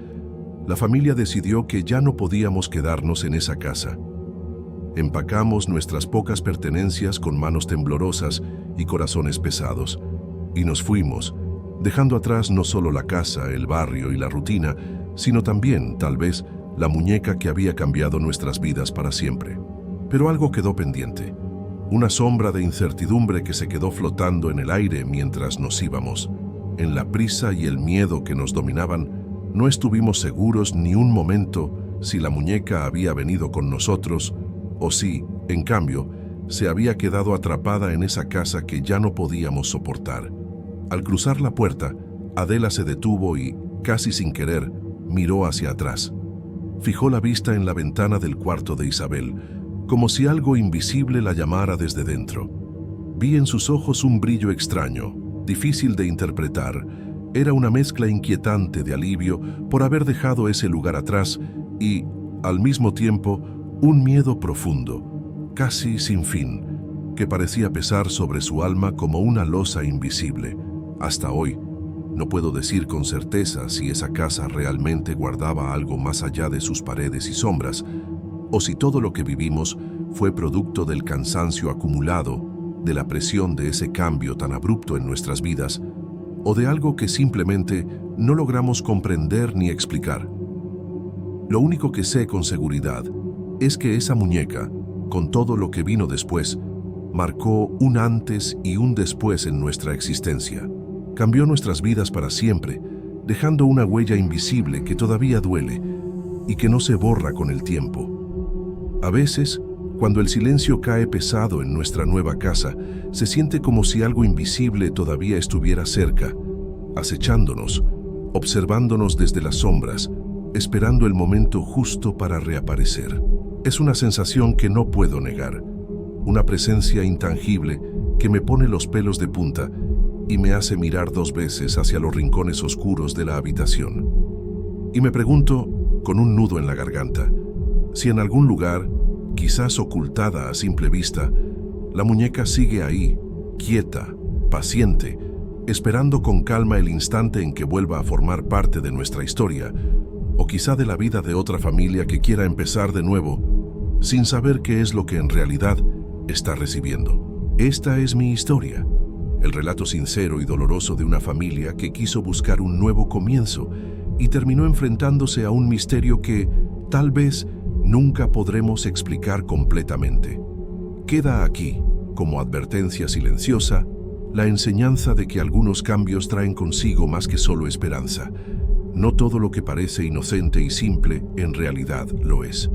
la familia decidió que ya no podíamos quedarnos en esa casa. Empacamos nuestras pocas pertenencias con manos temblorosas y corazones pesados, y nos fuimos, dejando atrás no solo la casa, el barrio y la rutina, sino también, tal vez, la muñeca que había cambiado nuestras vidas para siempre. Pero algo quedó pendiente, una sombra de incertidumbre que se quedó flotando en el aire mientras nos íbamos. En la prisa y el miedo que nos dominaban, no estuvimos seguros ni un momento si la muñeca había venido con nosotros o si, en cambio, se había quedado atrapada en esa casa que ya no podíamos soportar. Al cruzar la puerta, Adela se detuvo y, casi sin querer, miró hacia atrás. Fijó la vista en la ventana del cuarto de Isabel, como si algo invisible la llamara desde dentro. Vi en sus ojos un brillo extraño, difícil de interpretar. Era una mezcla inquietante de alivio por haber dejado ese lugar atrás y, al mismo tiempo, un miedo profundo, casi sin fin, que parecía pesar sobre su alma como una losa invisible. Hasta hoy, no puedo decir con certeza si esa casa realmente guardaba algo más allá de sus paredes y sombras, o si todo lo que vivimos fue producto del cansancio acumulado, de la presión de ese cambio tan abrupto en nuestras vidas, o de algo que simplemente no logramos comprender ni explicar. Lo único que sé con seguridad es que esa muñeca, con todo lo que vino después, marcó un antes y un después en nuestra existencia. Cambió nuestras vidas para siempre, dejando una huella invisible que todavía duele y que no se borra con el tiempo. A veces, cuando el silencio cae pesado en nuestra nueva casa, se siente como si algo invisible todavía estuviera cerca, acechándonos, observándonos desde las sombras, esperando el momento justo para reaparecer. Es una sensación que no puedo negar, una presencia intangible que me pone los pelos de punta y me hace mirar 2 veces hacia los rincones oscuros de la habitación. Y me pregunto, con un nudo en la garganta, si en algún lugar, quizás ocultada a simple vista, la muñeca sigue ahí, quieta, paciente, esperando con calma el instante en que vuelva a formar parte de nuestra historia, o quizá de la vida de otra familia que quiera empezar de nuevo, sin saber qué es lo que en realidad está recibiendo. Esta es mi historia, el relato sincero y doloroso de una familia que quiso buscar un nuevo comienzo y terminó enfrentándose a un misterio que, tal vez, nunca podremos explicar completamente. Queda aquí, como advertencia silenciosa, la enseñanza de que algunos cambios traen consigo más que solo esperanza. No todo lo que parece inocente y simple, en realidad lo es.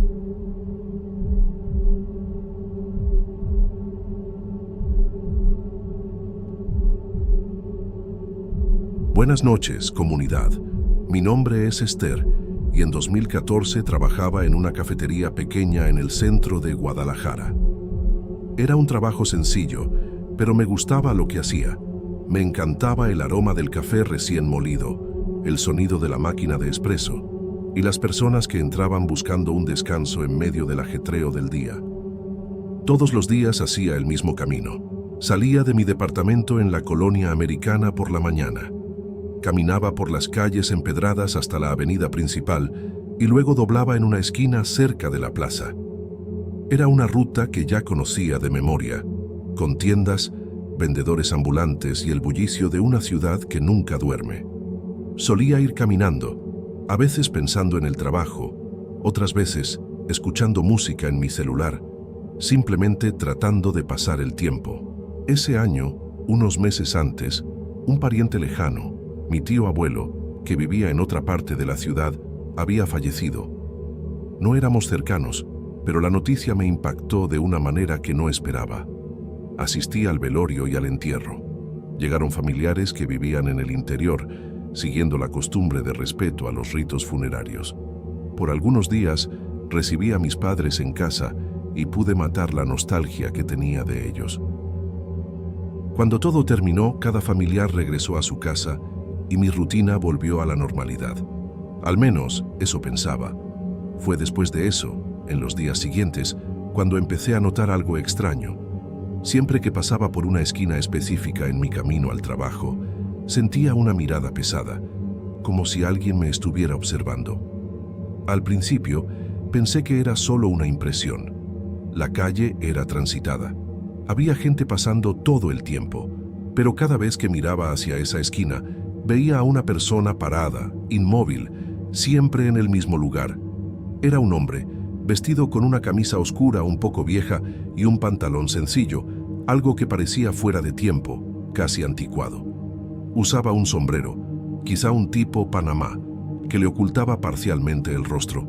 Buenas noches, comunidad. Mi nombre es Esther y en 2014 trabajaba en una cafetería pequeña en el centro de Guadalajara. Era un trabajo sencillo, pero me gustaba lo que hacía. Me encantaba el aroma del café recién molido, el sonido de la máquina de espresso y las personas que entraban buscando un descanso en medio del ajetreo del día. Todos los días hacía el mismo camino. Salía de mi departamento en la colonia americana por la mañana. Caminaba por las calles empedradas hasta la avenida principal y luego doblaba en una esquina cerca de la plaza. Era una ruta que ya conocía de memoria, con tiendas, vendedores ambulantes y el bullicio de una ciudad que nunca duerme. Solía ir caminando, a veces pensando en el trabajo, otras veces escuchando música en mi celular, simplemente tratando de pasar el tiempo. Ese año, unos meses antes, un pariente lejano, mi tío abuelo, que vivía en otra parte de la ciudad, había fallecido. No éramos cercanos, pero la noticia me impactó de una manera que no esperaba. Asistí al velorio y al entierro. Llegaron familiares que vivían en el interior, siguiendo la costumbre de respeto a los ritos funerarios. Por algunos días recibí a mis padres en casa y pude matar la nostalgia que tenía de ellos. Cuando todo terminó, cada familiar regresó a su casa y mi rutina volvió a la normalidad. Al menos, eso pensaba. Fue después de eso, en los días siguientes, cuando empecé a notar algo extraño. Siempre que pasaba por una esquina específica en mi camino al trabajo, sentía una mirada pesada, como si alguien me estuviera observando. Al principio, pensé que era solo una impresión. La calle era transitada. Había gente pasando todo el tiempo, pero cada vez que miraba hacia esa esquina, veía a una persona parada, inmóvil, siempre en el mismo lugar. Era un hombre, vestido con una camisa oscura un poco vieja y un pantalón sencillo, algo que parecía fuera de tiempo, casi anticuado. Usaba un sombrero, quizá un tipo Panamá, que le ocultaba parcialmente el rostro.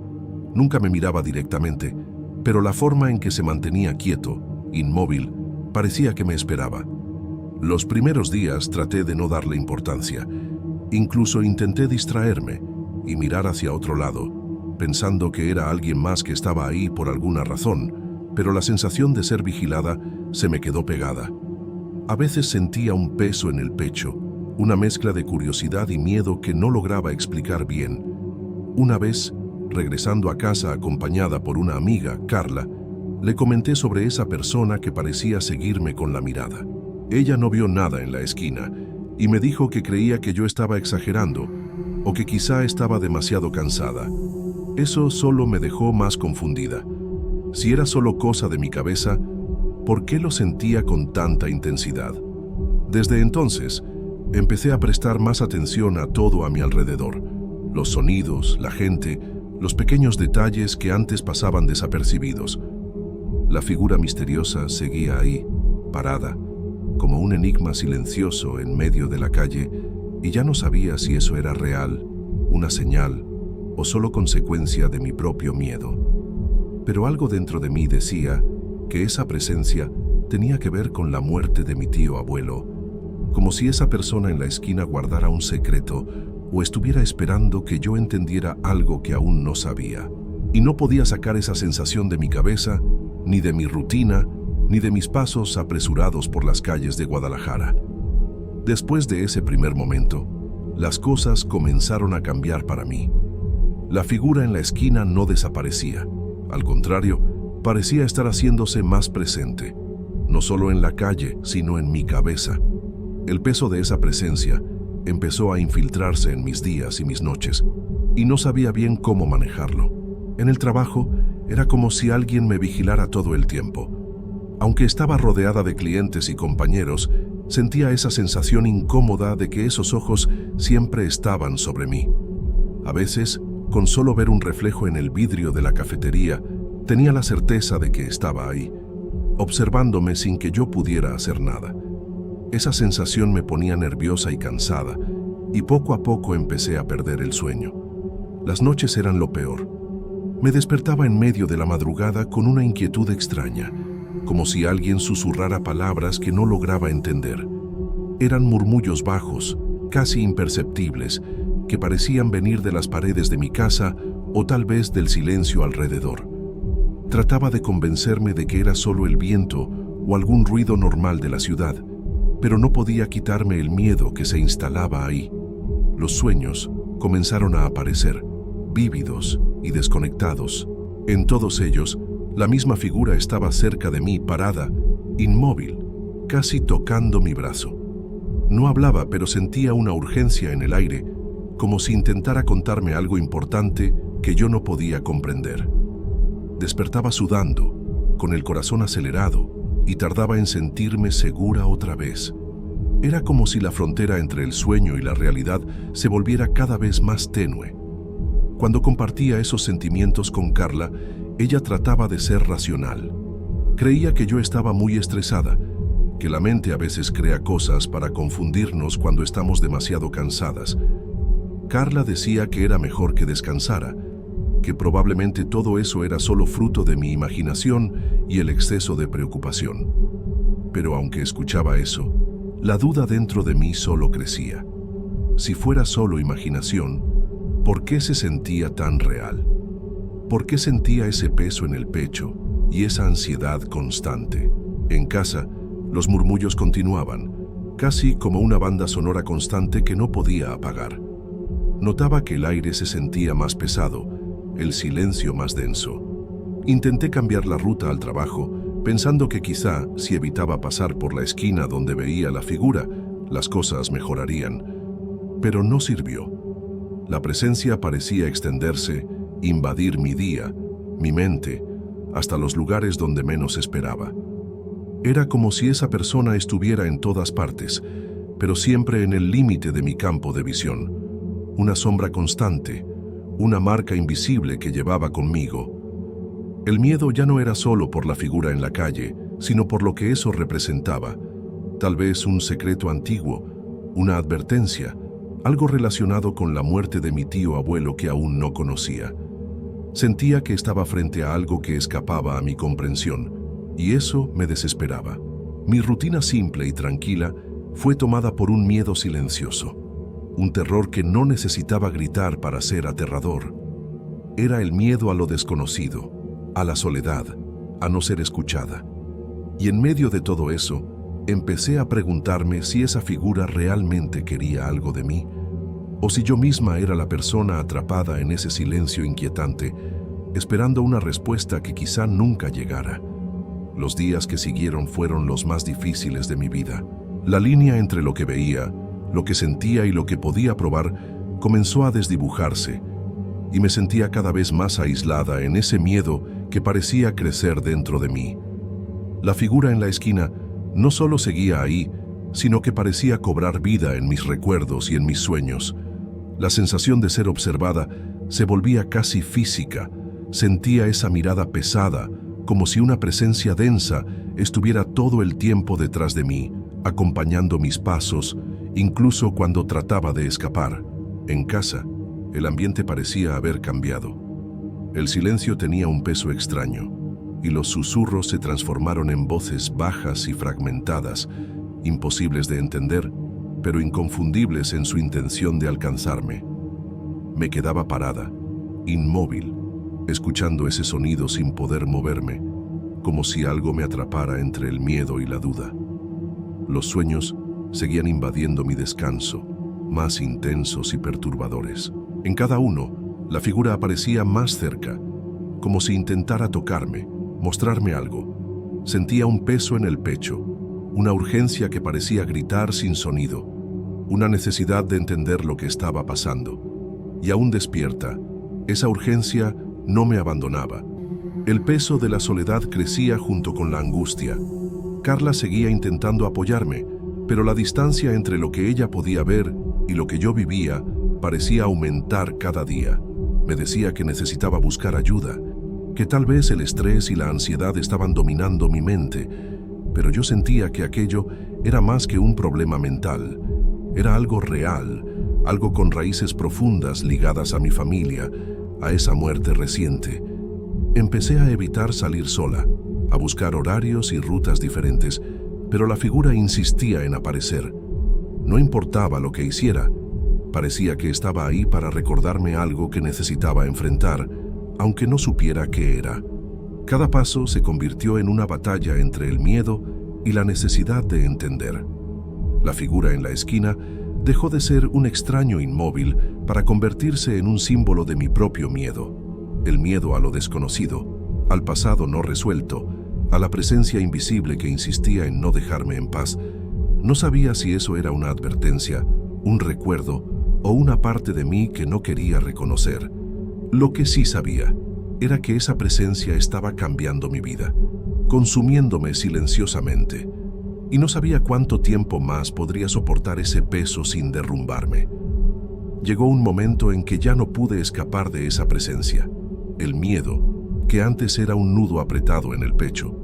Nunca me miraba directamente, pero la forma en que se mantenía quieto, inmóvil, parecía que me esperaba. Los primeros días traté de no darle importancia. Incluso intenté distraerme y mirar hacia otro lado, pensando que era alguien más que estaba ahí por alguna razón, pero la sensación de ser vigilada se me quedó pegada. A veces sentía un peso en el pecho, una mezcla de curiosidad y miedo que no lograba explicar bien. Una vez, regresando a casa acompañada por una amiga, Carla, le comenté sobre esa persona que parecía seguirme con la mirada. Ella no vio nada en la esquina y me dijo que creía que yo estaba exagerando o que quizá estaba demasiado cansada. Eso solo me dejó más confundida. Si era solo cosa de mi cabeza, ¿por qué lo sentía con tanta intensidad? Desde entonces, empecé a prestar más atención a todo a mi alrededor. Los sonidos, la gente, los pequeños detalles que antes pasaban desapercibidos. La figura misteriosa seguía ahí, parada, como un enigma silencioso en medio de la calle, y ya no sabía si eso era real, una señal, o solo consecuencia de mi propio miedo. Pero algo dentro de mí decía que esa presencia tenía que ver con la muerte de mi tío abuelo, como si esa persona en la esquina guardara un secreto o estuviera esperando que yo entendiera algo que aún no sabía. Y no podía sacar esa sensación de mi cabeza, ni de mi rutina, ni de mis pasos apresurados por las calles de Guadalajara. Después de ese primer momento, las cosas comenzaron a cambiar para mí. La figura en la esquina no desaparecía. Al contrario, parecía estar haciéndose más presente, no solo en la calle, sino en mi cabeza. El peso de esa presencia empezó a infiltrarse en mis días y mis noches, y no sabía bien cómo manejarlo. En el trabajo, era como si alguien me vigilara todo el tiempo. Aunque estaba rodeada de clientes y compañeros, sentía esa sensación incómoda de que esos ojos siempre estaban sobre mí. A veces, con solo ver un reflejo en el vidrio de la cafetería, tenía la certeza de que estaba ahí, observándome sin que yo pudiera hacer nada. Esa sensación me ponía nerviosa y cansada, y poco a poco empecé a perder el sueño. Las noches eran lo peor. Me despertaba en medio de la madrugada con una inquietud extraña, como si alguien susurrara palabras que no lograba entender. Eran murmullos bajos, casi imperceptibles, que parecían venir de las paredes de mi casa o tal vez del silencio alrededor. Trataba de convencerme de que era solo el viento o algún ruido normal de la ciudad, pero no podía quitarme el miedo que se instalaba ahí. Los sueños comenzaron a aparecer, vívidos y desconectados. En todos ellos, la misma figura estaba cerca de mí, parada, inmóvil, casi tocando mi brazo. No hablaba, pero sentía una urgencia en el aire, como si intentara contarme algo importante que yo no podía comprender. Despertaba sudando, con el corazón acelerado, y tardaba en sentirme segura otra vez. Era como si la frontera entre el sueño y la realidad se volviera cada vez más tenue. Cuando compartía esos sentimientos con Carla, ella trataba de ser racional. Creía que yo estaba muy estresada, que la mente a veces crea cosas para confundirnos cuando estamos demasiado cansadas. Carla decía que era mejor que descansara, que probablemente todo eso era solo fruto de mi imaginación y el exceso de preocupación. Pero aunque escuchaba eso, la duda dentro de mí solo crecía. Si fuera solo imaginación, ¿por qué se sentía tan real? ¿Por qué sentía ese peso en el pecho y esa ansiedad constante? En casa, los murmullos continuaban, casi como una banda sonora constante que no podía apagar. Notaba que el aire se sentía más pesado, el silencio más denso. Intenté cambiar la ruta al trabajo, pensando que quizá, si evitaba pasar por la esquina donde veía la figura, las cosas mejorarían. Pero no sirvió. La presencia parecía extenderse, invadir mi día, mi mente, hasta los lugares donde menos esperaba. Era como si esa persona estuviera en todas partes, pero siempre en el límite de mi campo de visión. Una sombra constante, una marca invisible que llevaba conmigo. El miedo ya no era solo por la figura en la calle, sino por lo que eso representaba. Tal vez un secreto antiguo, una advertencia, algo relacionado con la muerte de mi tío abuelo que aún no conocía. Sentía que estaba frente a algo que escapaba a mi comprensión, y eso me desesperaba. Mi rutina simple y tranquila fue tomada por un miedo silencioso, un terror que no necesitaba gritar para ser aterrador. Era el miedo a lo desconocido, a la soledad, a no ser escuchada. Y en medio de todo eso, empecé a preguntarme si esa figura realmente quería algo de mí, o si yo misma era la persona atrapada en ese silencio inquietante, esperando una respuesta que quizá nunca llegara. Los días que siguieron fueron los más difíciles de mi vida. La línea entre lo que veía, lo que sentía y lo que podía probar comenzó a desdibujarse, y me sentía cada vez más aislada en ese miedo que parecía crecer dentro de mí. La figura en la esquina no solo seguía ahí, sino que parecía cobrar vida en mis recuerdos y en mis sueños. La sensación de ser observada se volvía casi física. Sentía esa mirada pesada, como si una presencia densa estuviera todo el tiempo detrás de mí, acompañando mis pasos, incluso cuando trataba de escapar. En casa, el ambiente parecía haber cambiado. El silencio tenía un peso extraño, y los susurros se transformaron en voces bajas y fragmentadas, imposibles de entender, pero inconfundibles en su intención de alcanzarme. Me quedaba parada, inmóvil, escuchando ese sonido sin poder moverme, como si algo me atrapara entre el miedo y la duda. Los sueños seguían invadiendo mi descanso, más intensos y perturbadores. En cada uno, la figura aparecía más cerca, como si intentara tocarme, mostrarme algo. Sentía un peso en el pecho, una urgencia que parecía gritar sin sonido, una necesidad de entender lo que estaba pasando. Y aún despierta, esa urgencia no me abandonaba. El peso de la soledad crecía junto con la angustia. Carla seguía intentando apoyarme, pero la distancia entre lo que ella podía ver y lo que yo vivía parecía aumentar cada día. Me decía que necesitaba buscar ayuda, que tal vez el estrés y la ansiedad estaban dominando mi mente, pero yo sentía que aquello era más que un problema mental. Era algo real, algo con raíces profundas ligadas a mi familia, a esa muerte reciente. Empecé a evitar salir sola, a buscar horarios y rutas diferentes, pero la figura insistía en aparecer. No importaba lo que hiciera, parecía que estaba ahí para recordarme algo que necesitaba enfrentar, aunque no supiera qué era. Cada paso se convirtió en una batalla entre el miedo y la necesidad de entender. La figura en la esquina dejó de ser un extraño inmóvil para convertirse en un símbolo de mi propio miedo. El miedo a lo desconocido, al pasado no resuelto, a la presencia invisible que insistía en no dejarme en paz. No sabía si eso era una advertencia, un recuerdo o una parte de mí que no quería reconocer. Lo que sí sabía era que esa presencia estaba cambiando mi vida, consumiéndome silenciosamente, y no sabía cuánto tiempo más podría soportar ese peso sin derrumbarme. Llegó un momento en que ya no pude escapar de esa presencia. El miedo, que antes era un nudo apretado en el pecho,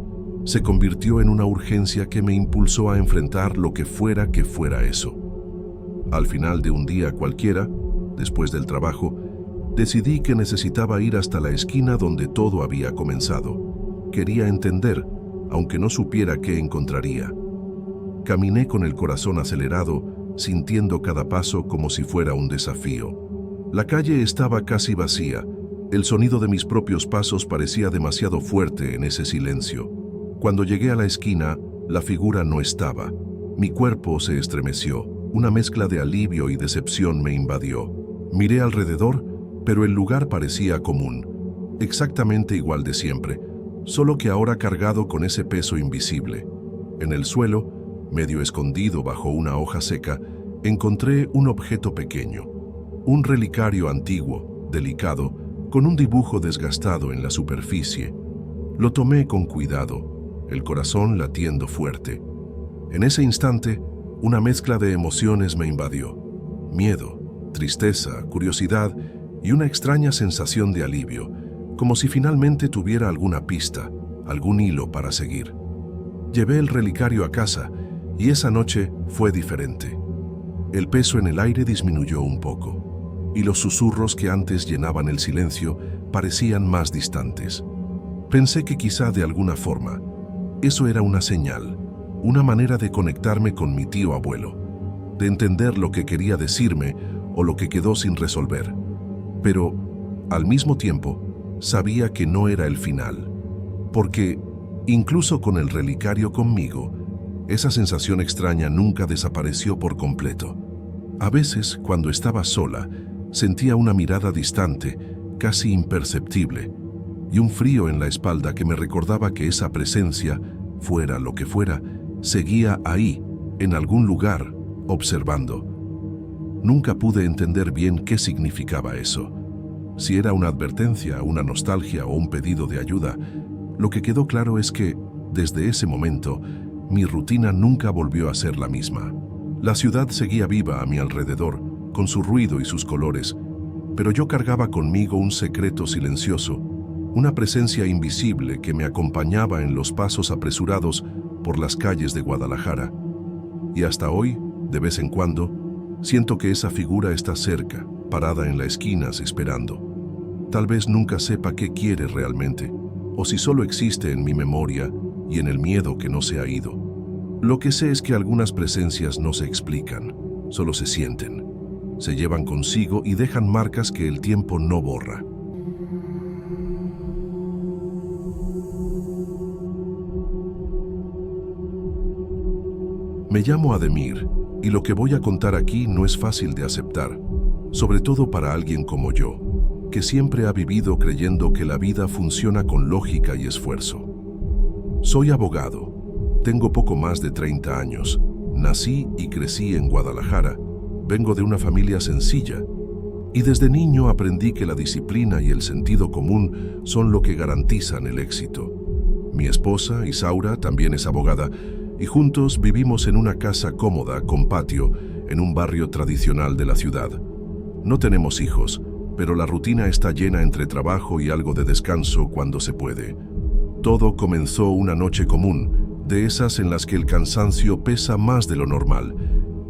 se convirtió en una urgencia que me impulsó a enfrentar lo que fuera eso. Al final de un día cualquiera, después del trabajo, decidí que necesitaba ir hasta la esquina donde todo había comenzado. Quería entender, aunque no supiera qué encontraría. Caminé con el corazón acelerado, sintiendo cada paso como si fuera un desafío. La calle estaba casi vacía. El sonido de mis propios pasos parecía demasiado fuerte en ese silencio. Cuando llegué a la esquina, la figura no estaba. Mi cuerpo se estremeció. Una mezcla de alivio y decepción me invadió. Miré alrededor, pero el lugar parecía común, exactamente igual de siempre, solo que ahora cargado con ese peso invisible. En el suelo, medio escondido bajo una hoja seca, encontré un objeto pequeño, un relicario antiguo, delicado, con un dibujo desgastado en la superficie. Lo tomé con cuidado, el corazón latiendo fuerte. En ese instante, una mezcla de emociones me invadió. Miedo, tristeza, curiosidad y una extraña sensación de alivio, como si finalmente tuviera alguna pista, algún hilo para seguir. Llevé el relicario a casa y esa noche fue diferente. El peso en el aire disminuyó un poco y los susurros que antes llenaban el silencio parecían más distantes. Pensé que quizá de alguna forma eso era una señal, una manera de conectarme con mi tío abuelo, de entender lo que quería decirme o lo que quedó sin resolver. Pero, al mismo tiempo, sabía que no era el final, porque, incluso con el relicario conmigo, esa sensación extraña nunca desapareció por completo. A veces, cuando estaba sola, sentía una mirada distante, casi imperceptible, y un frío en la espalda que me recordaba que esa presencia, fuera lo que fuera, seguía ahí, en algún lugar, observando. Nunca pude entender bien qué significaba eso. Si era una advertencia, una nostalgia o un pedido de ayuda, lo que quedó claro es que, desde ese momento, mi rutina nunca volvió a ser la misma. La ciudad seguía viva a mi alrededor, con su ruido y sus colores, pero yo cargaba conmigo un secreto silencioso, una presencia invisible que me acompañaba en los pasos apresurados por las calles de Guadalajara. Y hasta hoy, de vez en cuando, siento que esa figura está cerca, parada en las esquinas esperando. Tal vez nunca sepa qué quiere realmente, o si solo existe en mi memoria y en el miedo que no se ha ido. Lo que sé es que algunas presencias no se explican, solo se sienten. Se llevan consigo y dejan marcas que el tiempo no borra. Me llamo Ademir, y lo que voy a contar aquí no es fácil de aceptar, sobre todo para alguien como yo, que siempre ha vivido creyendo que la vida funciona con lógica y esfuerzo. Soy abogado, tengo poco más de 30 años, nací y crecí en Guadalajara, vengo de una familia sencilla, y desde niño aprendí que la disciplina y el sentido común son lo que garantizan el éxito. Mi esposa, Isaura, también es abogada, y juntos vivimos en una casa cómoda, con patio, en un barrio tradicional de la ciudad. No tenemos hijos, pero la rutina está llena entre trabajo y algo de descanso cuando se puede. Todo comenzó una noche común, de esas en las que el cansancio pesa más de lo normal,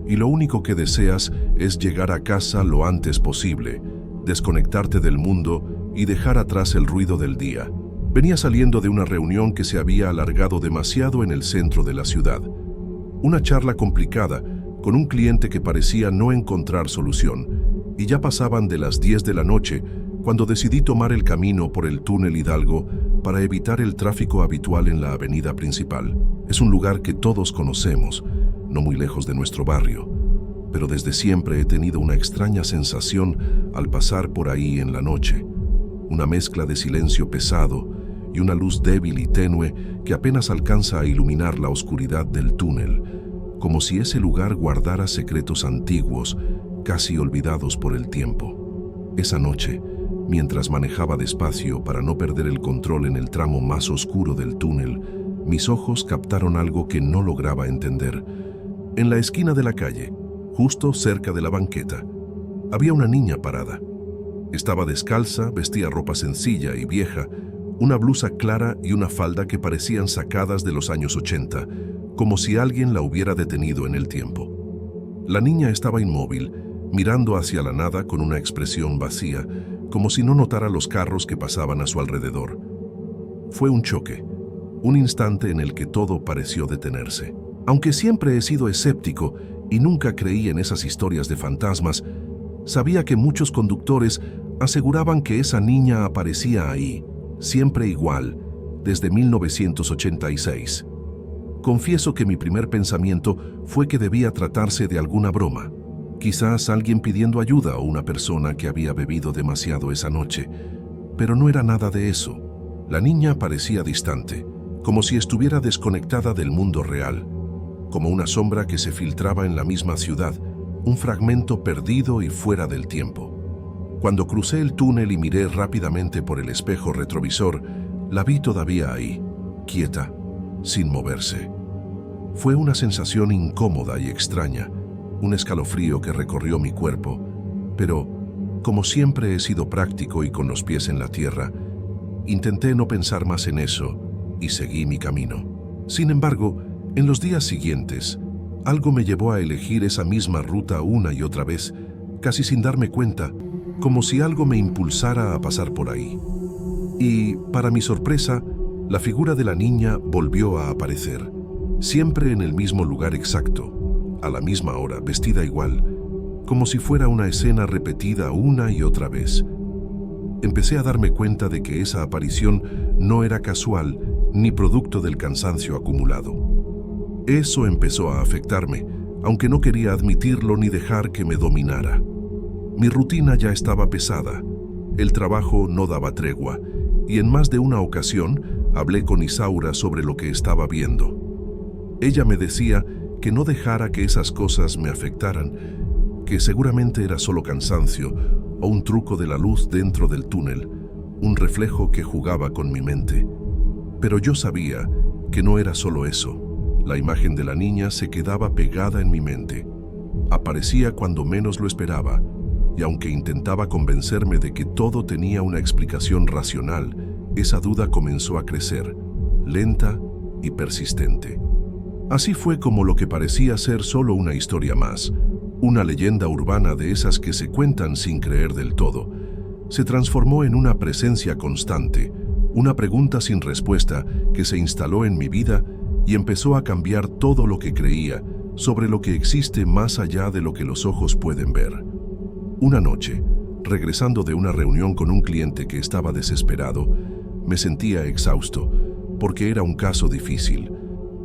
y lo único que deseas es llegar a casa lo antes posible, desconectarte del mundo y dejar atrás el ruido del día. Venía saliendo de una reunión que se había alargado demasiado en el centro de la ciudad. Una charla complicada, con un cliente que parecía no encontrar solución, y ya pasaban de las 10 de la noche cuando decidí tomar el camino por el túnel Hidalgo para evitar el tráfico habitual en la avenida principal. Es un lugar que todos conocemos, no muy lejos de nuestro barrio, pero desde siempre he tenido una extraña sensación al pasar por ahí en la noche, una mezcla de silencio pesado y una luz débil y tenue que apenas alcanza a iluminar la oscuridad del túnel, como si ese lugar guardara secretos antiguos, casi olvidados por el tiempo. Esa noche, mientras manejaba despacio para no perder el control en el tramo más oscuro del túnel, mis ojos captaron algo que no lograba entender. En la esquina de la calle, justo cerca de la banqueta, había una niña parada. Estaba descalza, vestía ropa sencilla y vieja, una blusa clara y una falda que parecían sacadas de los años 80, como si alguien la hubiera detenido en el tiempo. La niña estaba inmóvil, mirando hacia la nada con una expresión vacía, como si no notara los carros que pasaban a su alrededor. Fue un choque, un instante en el que todo pareció detenerse. Aunque siempre he sido escéptico y nunca creí en esas historias de fantasmas, sabía que muchos conductores aseguraban que esa niña aparecía ahí, siempre igual, desde 1986. Confieso que mi primer pensamiento fue que debía tratarse de alguna broma. Quizás alguien pidiendo ayuda o una persona que había bebido demasiado esa noche. Pero no era nada de eso. La niña parecía distante, como si estuviera desconectada del mundo real, como una sombra que se filtraba en la misma ciudad, un fragmento perdido y fuera del tiempo. Cuando crucé el túnel y miré rápidamente por el espejo retrovisor, la vi todavía ahí, quieta, sin moverse. Fue una sensación incómoda y extraña, un escalofrío que recorrió mi cuerpo, pero, como siempre he sido práctico y con los pies en la tierra, intenté no pensar más en eso y seguí mi camino. Sin embargo, en los días siguientes, algo me llevó a elegir esa misma ruta una y otra vez, casi sin darme cuenta, como si algo me impulsara a pasar por ahí. Y, para mi sorpresa, la figura de la niña volvió a aparecer, siempre en el mismo lugar exacto, a la misma hora, vestida igual, como si fuera una escena repetida una y otra vez. Empecé a darme cuenta de que esa aparición no era casual ni producto del cansancio acumulado. Eso empezó a afectarme, aunque no quería admitirlo ni dejar que me dominara. Mi rutina ya estaba pesada, el trabajo no daba tregua, y en más de una ocasión hablé con Isaura sobre lo que estaba viendo. Ella me decía que no dejara que esas cosas me afectaran, que seguramente era solo cansancio o un truco de la luz dentro del túnel, un reflejo que jugaba con mi mente. Pero yo sabía que no era solo eso. La imagen de la niña se quedaba pegada en mi mente. Aparecía cuando menos lo esperaba, y aunque intentaba convencerme de que todo tenía una explicación racional, esa duda comenzó a crecer, lenta y persistente. Así fue como lo que parecía ser solo una historia más, una leyenda urbana de esas que se cuentan sin creer del todo, se transformó en una presencia constante, una pregunta sin respuesta que se instaló en mi vida y empezó a cambiar todo lo que creía sobre lo que existe más allá de lo que los ojos pueden ver. Una noche, regresando de una reunión con un cliente que estaba desesperado, me sentía exhausto, porque era un caso difícil.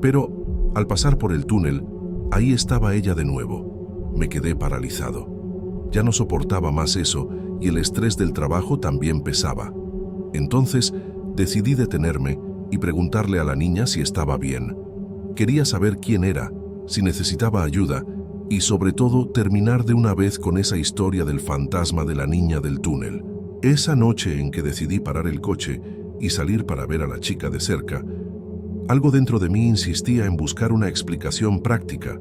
Pero, al pasar por el túnel, ahí estaba ella de nuevo. Me quedé paralizado. Ya no soportaba más eso y el estrés del trabajo también pesaba. Entonces, decidí detenerme y preguntarle a la niña si estaba bien. Quería saber quién era, si necesitaba ayuda y, sobre todo, terminar de una vez con esa historia del fantasma de la niña del túnel. Esa noche en que decidí parar el coche y salir para ver a la chica de cerca, algo dentro de mí insistía en buscar una explicación práctica.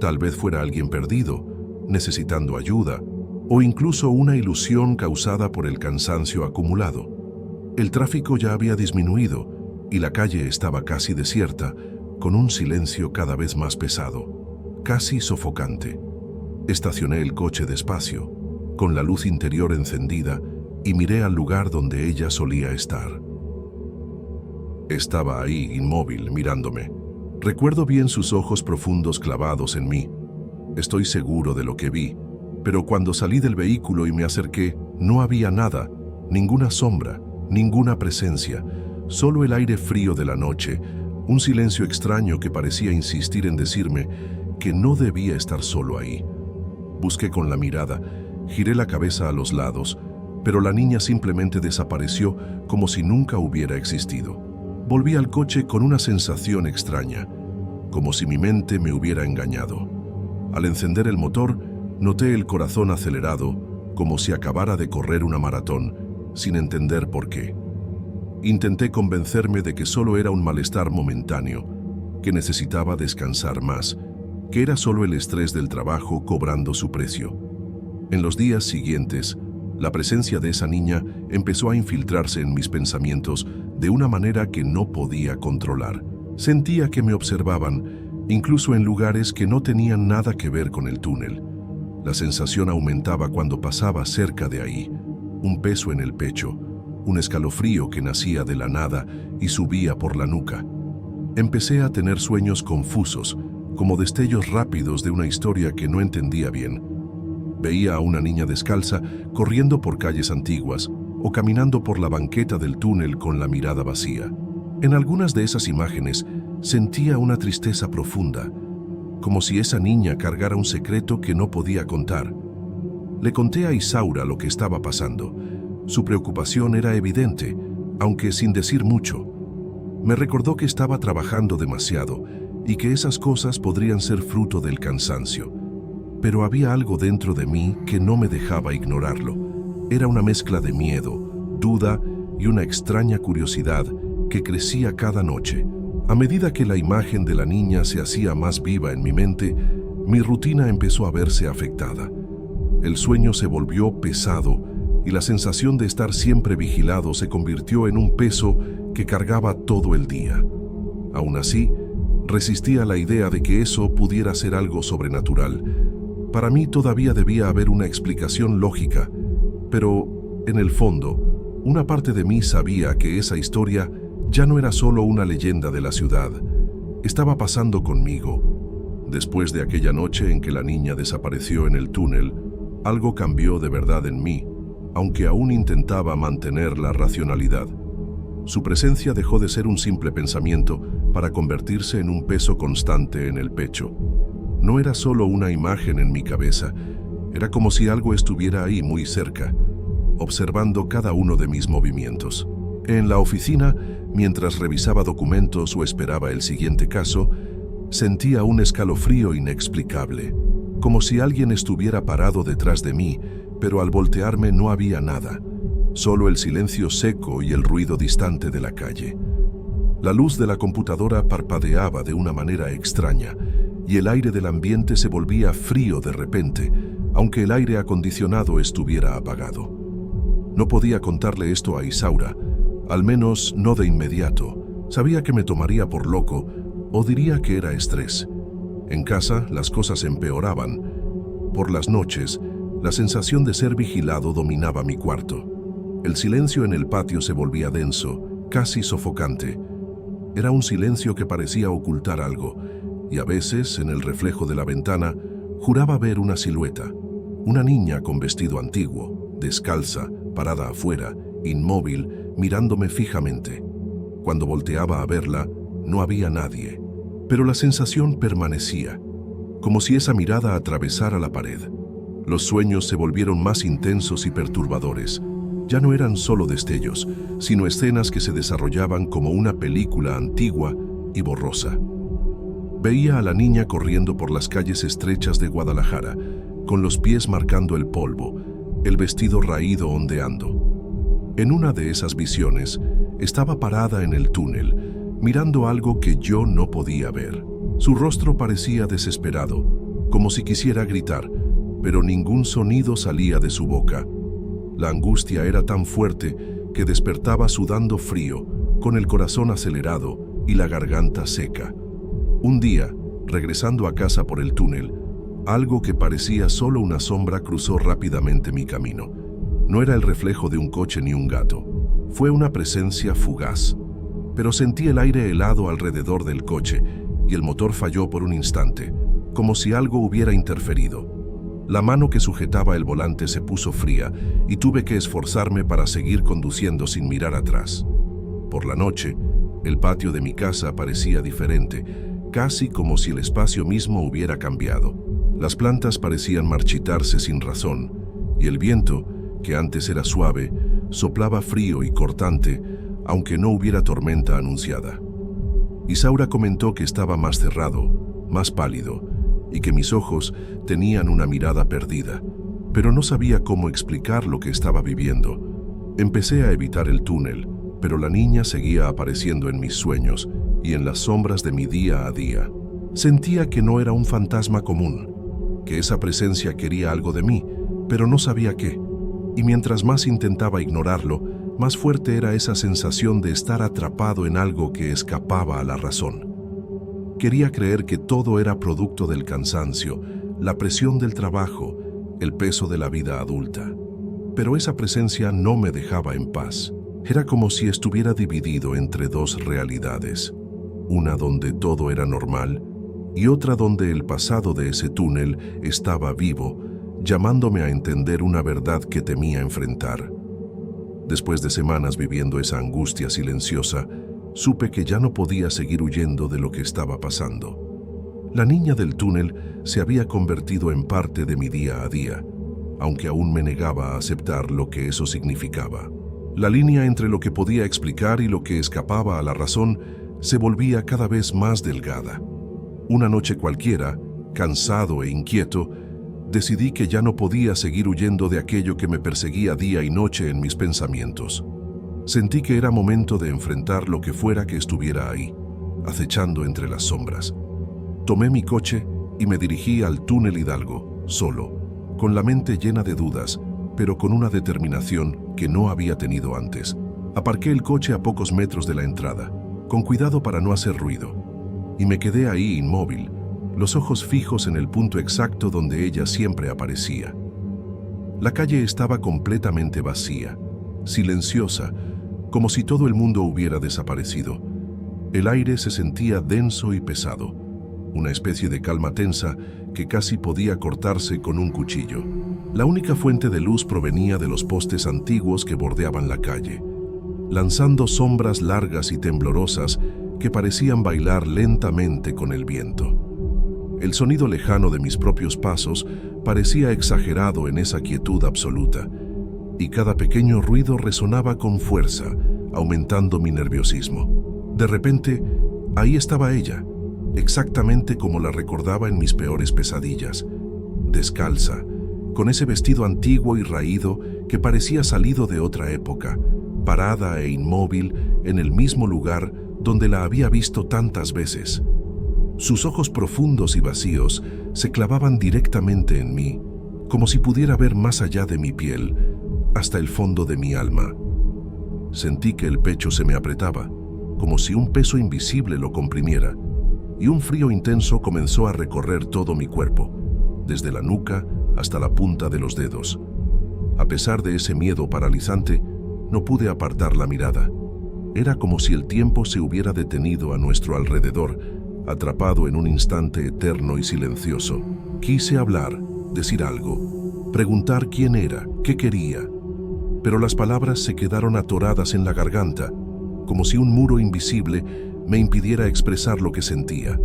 Tal vez fuera alguien perdido, necesitando ayuda, o incluso una ilusión causada por el cansancio acumulado. El tráfico ya había disminuido y la calle estaba casi desierta, con un silencio cada vez más pesado, casi sofocante. Estacioné el coche despacio, con la luz interior encendida, y miré al lugar donde ella solía estar. Estaba ahí, inmóvil, mirándome. Recuerdo bien sus ojos profundos clavados en mí. Estoy seguro de lo que vi, pero cuando salí del vehículo y me acerqué, no había nada, ninguna sombra, ninguna presencia, solo el aire frío de la noche, un silencio extraño que parecía insistir en decirme que no debía estar solo ahí. Busqué con la mirada, giré la cabeza a los lados, pero la niña simplemente desapareció como si nunca hubiera existido. Volví al coche con una sensación extraña, como si mi mente me hubiera engañado. Al encender el motor, noté el corazón acelerado, como si acabara de correr una maratón, sin entender por qué. Intenté convencerme de que solo era un malestar momentáneo, que necesitaba descansar más, que era solo el estrés del trabajo cobrando su precio. En los días siguientes, la presencia de esa niña empezó a infiltrarse en mis pensamientos de una manera que no podía controlar. Sentía que me observaban, incluso en lugares que no tenían nada que ver con el túnel. La sensación aumentaba cuando pasaba cerca de ahí, un peso en el pecho, un escalofrío que nacía de la nada y subía por la nuca. Empecé a tener sueños confusos, como destellos rápidos de una historia que no entendía bien. Veía a una niña descalza corriendo por calles antiguas o caminando por la banqueta del túnel con la mirada vacía. En algunas de esas imágenes sentía una tristeza profunda, como si esa niña cargara un secreto que no podía contar. Le conté a Isaura lo que estaba pasando. Su preocupación era evidente, aunque sin decir mucho. Me recordó que estaba trabajando demasiado y que esas cosas podrían ser fruto del cansancio. Pero había algo dentro de mí que no me dejaba ignorarlo. Era una mezcla de miedo, duda y una extraña curiosidad que crecía cada noche. A medida que la imagen de la niña se hacía más viva en mi mente, mi rutina empezó a verse afectada. El sueño se volvió pesado y la sensación de estar siempre vigilado se convirtió en un peso que cargaba todo el día. Aún así, resistía a la idea de que eso pudiera ser algo sobrenatural. Para mí todavía debía haber una explicación lógica, pero, en el fondo, una parte de mí sabía que esa historia ya no era solo una leyenda de la ciudad. Estaba pasando conmigo. Después de aquella noche en que la niña desapareció en el túnel, algo cambió de verdad en mí, aunque aún intentaba mantener la racionalidad. Su presencia dejó de ser un simple pensamiento para convertirse en un peso constante en el pecho. No era solo una imagen en mi cabeza, era como si algo estuviera ahí muy cerca, observando cada uno de mis movimientos. En la oficina, mientras revisaba documentos o esperaba el siguiente caso, sentía un escalofrío inexplicable, como si alguien estuviera parado detrás de mí, pero al voltearme no había nada, solo el silencio seco y el ruido distante de la calle. La luz de la computadora parpadeaba de una manera extraña y el aire del ambiente se volvía frío de repente, aunque el aire acondicionado estuviera apagado. No podía contarle esto a Isaura, al menos no de inmediato. Sabía que me tomaría por loco o diría que era estrés. En casa las cosas empeoraban. Por las noches, la sensación de ser vigilado dominaba mi cuarto. El silencio en el patio se volvía denso, casi sofocante. Era un silencio que parecía ocultar algo, y a veces, en el reflejo de la ventana, juraba ver una silueta. Una niña con vestido antiguo, descalza, parada afuera, inmóvil, mirándome fijamente. Cuando volteaba a verla, no había nadie, pero la sensación permanecía, como si esa mirada atravesara la pared. Los sueños se volvieron más intensos y perturbadores. Ya no eran solo destellos, sino escenas que se desarrollaban como una película antigua y borrosa. Veía a la niña corriendo por las calles estrechas de Guadalajara, con los pies marcando el polvo, el vestido raído ondeando. En una de esas visiones, estaba parada en el túnel, mirando algo que yo no podía ver. Su rostro parecía desesperado, como si quisiera gritar, pero ningún sonido salía de su boca. La angustia era tan fuerte que despertaba sudando frío, con el corazón acelerado y la garganta seca. Un día, regresando a casa por el túnel, algo que parecía solo una sombra cruzó rápidamente mi camino. No era el reflejo de un coche ni un gato. Fue una presencia fugaz. Pero sentí el aire helado alrededor del coche y el motor falló por un instante, como si algo hubiera interferido. La mano que sujetaba el volante se puso fría y tuve que esforzarme para seguir conduciendo sin mirar atrás. Por la noche, el patio de mi casa parecía diferente, casi como si el espacio mismo hubiera cambiado. Las plantas parecían marchitarse sin razón, y el viento, que antes era suave, soplaba frío y cortante, aunque no hubiera tormenta anunciada. Isaura comentó que estaba más cerrado, más pálido, y que mis ojos tenían una mirada perdida, pero no sabía cómo explicar lo que estaba viviendo. Empecé a evitar el túnel, pero la niña seguía apareciendo en mis sueños y en las sombras de mi día a día. Sentía que no era un fantasma común, que esa presencia quería algo de mí, pero no sabía qué. Y mientras más intentaba ignorarlo, más fuerte era esa sensación de estar atrapado en algo que escapaba a la razón. Quería creer que todo era producto del cansancio, la presión del trabajo, el peso de la vida adulta. Pero esa presencia no me dejaba en paz. Era como si estuviera dividido entre dos realidades, una donde todo era normal y otra donde el pasado de ese túnel estaba vivo, llamándome a entender una verdad que temía enfrentar. Después de semanas viviendo esa angustia silenciosa, supe que ya no podía seguir huyendo de lo que estaba pasando. La niña del túnel se había convertido en parte de mi día a día, aunque aún me negaba a aceptar lo que eso significaba. La línea entre lo que podía explicar y lo que escapaba a la razón se volvía cada vez más delgada. Una noche cualquiera, cansado e inquieto, decidí que ya no podía seguir huyendo de aquello que me perseguía día y noche en mis pensamientos. Sentí que era momento de enfrentar lo que fuera que estuviera ahí, acechando entre las sombras. Tomé mi coche y me dirigí al túnel Hidalgo, solo, con la mente llena de dudas, pero con una determinación que no había tenido antes. Aparqué el coche a pocos metros de la entrada, con cuidado para no hacer ruido, y me quedé ahí inmóvil, los ojos fijos en el punto exacto donde ella siempre aparecía. La calle estaba completamente vacía, silenciosa, como si todo el mundo hubiera desaparecido. El aire se sentía denso y pesado, una especie de calma tensa que casi podía cortarse con un cuchillo. La única fuente de luz provenía de los postes antiguos que bordeaban la calle, lanzando sombras largas y temblorosas que parecían bailar lentamente con el viento. El sonido lejano de mis propios pasos parecía exagerado en esa quietud absoluta, y cada pequeño ruido resonaba con fuerza, aumentando mi nerviosismo. De repente, ahí estaba ella, exactamente como la recordaba en mis peores pesadillas, descalza, con ese vestido antiguo y raído que parecía salido de otra época, parada e inmóvil en el mismo lugar donde la había visto tantas veces. Sus ojos profundos y vacíos se clavaban directamente en mí, como si pudiera ver más allá de mi piel, hasta el fondo de mi alma. Sentí que el pecho se me apretaba, como si un peso invisible lo comprimiera, y un frío intenso comenzó a recorrer todo mi cuerpo, desde la nuca hasta la punta de los dedos. A pesar de ese miedo paralizante, no pude apartar la mirada. Era como si el tiempo se hubiera detenido a nuestro alrededor, atrapado en un instante eterno y silencioso. Quise hablar, decir algo, preguntar quién era, qué quería, pero las palabras se quedaron atoradas en la garganta, como si un muro invisible me impidiera expresar lo que sentía.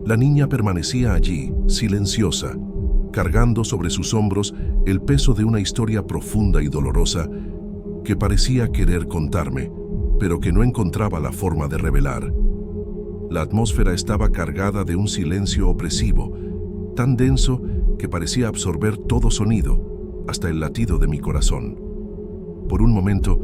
La niña permanecía allí, silenciosa, cargando sobre sus hombros el peso de una historia profunda y dolorosa que parecía querer contarme, pero que no encontraba la forma de revelar. La atmósfera estaba cargada de un silencio opresivo, tan denso que parecía absorber todo sonido, hasta el latido de mi corazón. Por un momento,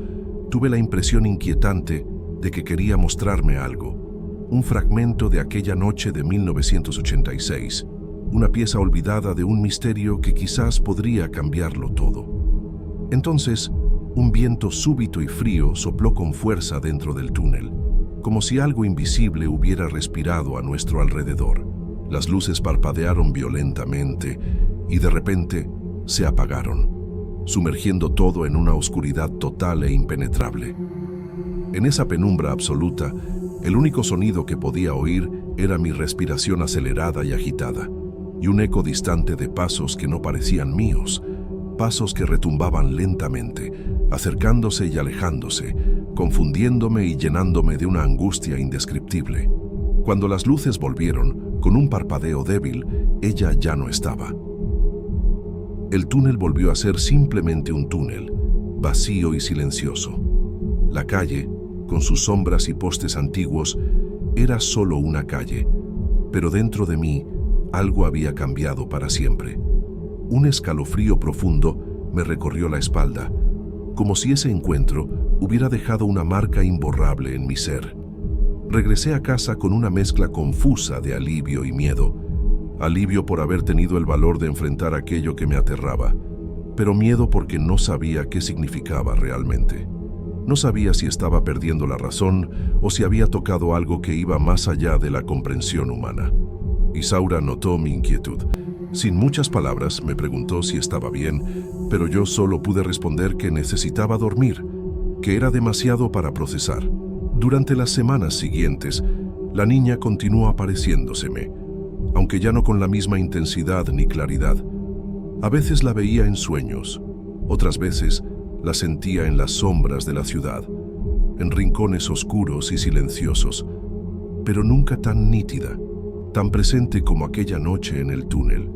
tuve la impresión inquietante de que quería mostrarme algo, un fragmento de aquella noche de 1986, una pieza olvidada de un misterio que quizás podría cambiarlo todo. Entonces, un viento súbito y frío sopló con fuerza dentro del túnel, como si algo invisible hubiera respirado a nuestro alrededor. Las luces parpadearon violentamente y de repente se apagaron, sumergiendo todo en una oscuridad total e impenetrable. En esa penumbra absoluta, el único sonido que podía oír era mi respiración acelerada y agitada, y un eco distante de pasos que no parecían míos, pasos que retumbaban lentamente, acercándose y alejándose, confundiéndome y llenándome de una angustia indescriptible. Cuando las luces volvieron, con un parpadeo débil, ella ya no estaba. El túnel volvió a ser simplemente un túnel, vacío y silencioso. La calle, con sus sombras y postes antiguos, era solo una calle, pero dentro de mí algo había cambiado para siempre. Un escalofrío profundo me recorrió la espalda, como si ese encuentro hubiera dejado una marca imborrable en mi ser. Regresé a casa con una mezcla confusa de alivio y miedo. Alivio por haber tenido el valor de enfrentar aquello que me aterraba, pero miedo porque no sabía qué significaba realmente. No sabía si estaba perdiendo la razón o si había tocado algo que iba más allá de la comprensión humana. Isaura notó mi inquietud. Sin muchas palabras me preguntó si estaba bien, pero yo solo pude responder que necesitaba dormir, que era demasiado para procesar. Durante las semanas siguientes, la niña continuó apareciéndoseme, aunque ya no con la misma intensidad ni claridad. A veces la veía en sueños, otras veces la sentía en las sombras de la ciudad, en rincones oscuros y silenciosos, pero nunca tan nítida, tan presente como aquella noche en el túnel.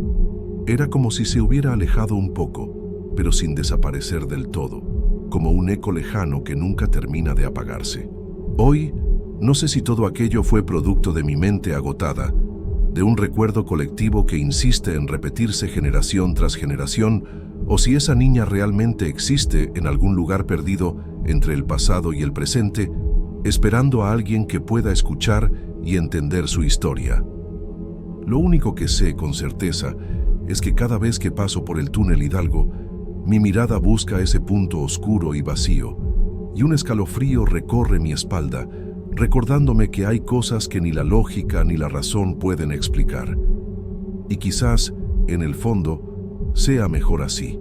Era como si se hubiera alejado un poco, pero sin desaparecer del todo, como un eco lejano que nunca termina de apagarse. Hoy, no sé si todo aquello fue producto de mi mente agotada, de un recuerdo colectivo que insiste en repetirse generación tras generación, o si esa niña realmente existe en algún lugar perdido entre el pasado y el presente, esperando a alguien que pueda escuchar y entender su historia. Lo único que sé con certeza es que cada vez que paso por el túnel Hidalgo, mi mirada busca ese punto oscuro y vacío, y un escalofrío recorre mi espalda, recordándome que hay cosas que ni la lógica ni la razón pueden explicar. Y quizás, en el fondo, sea mejor así.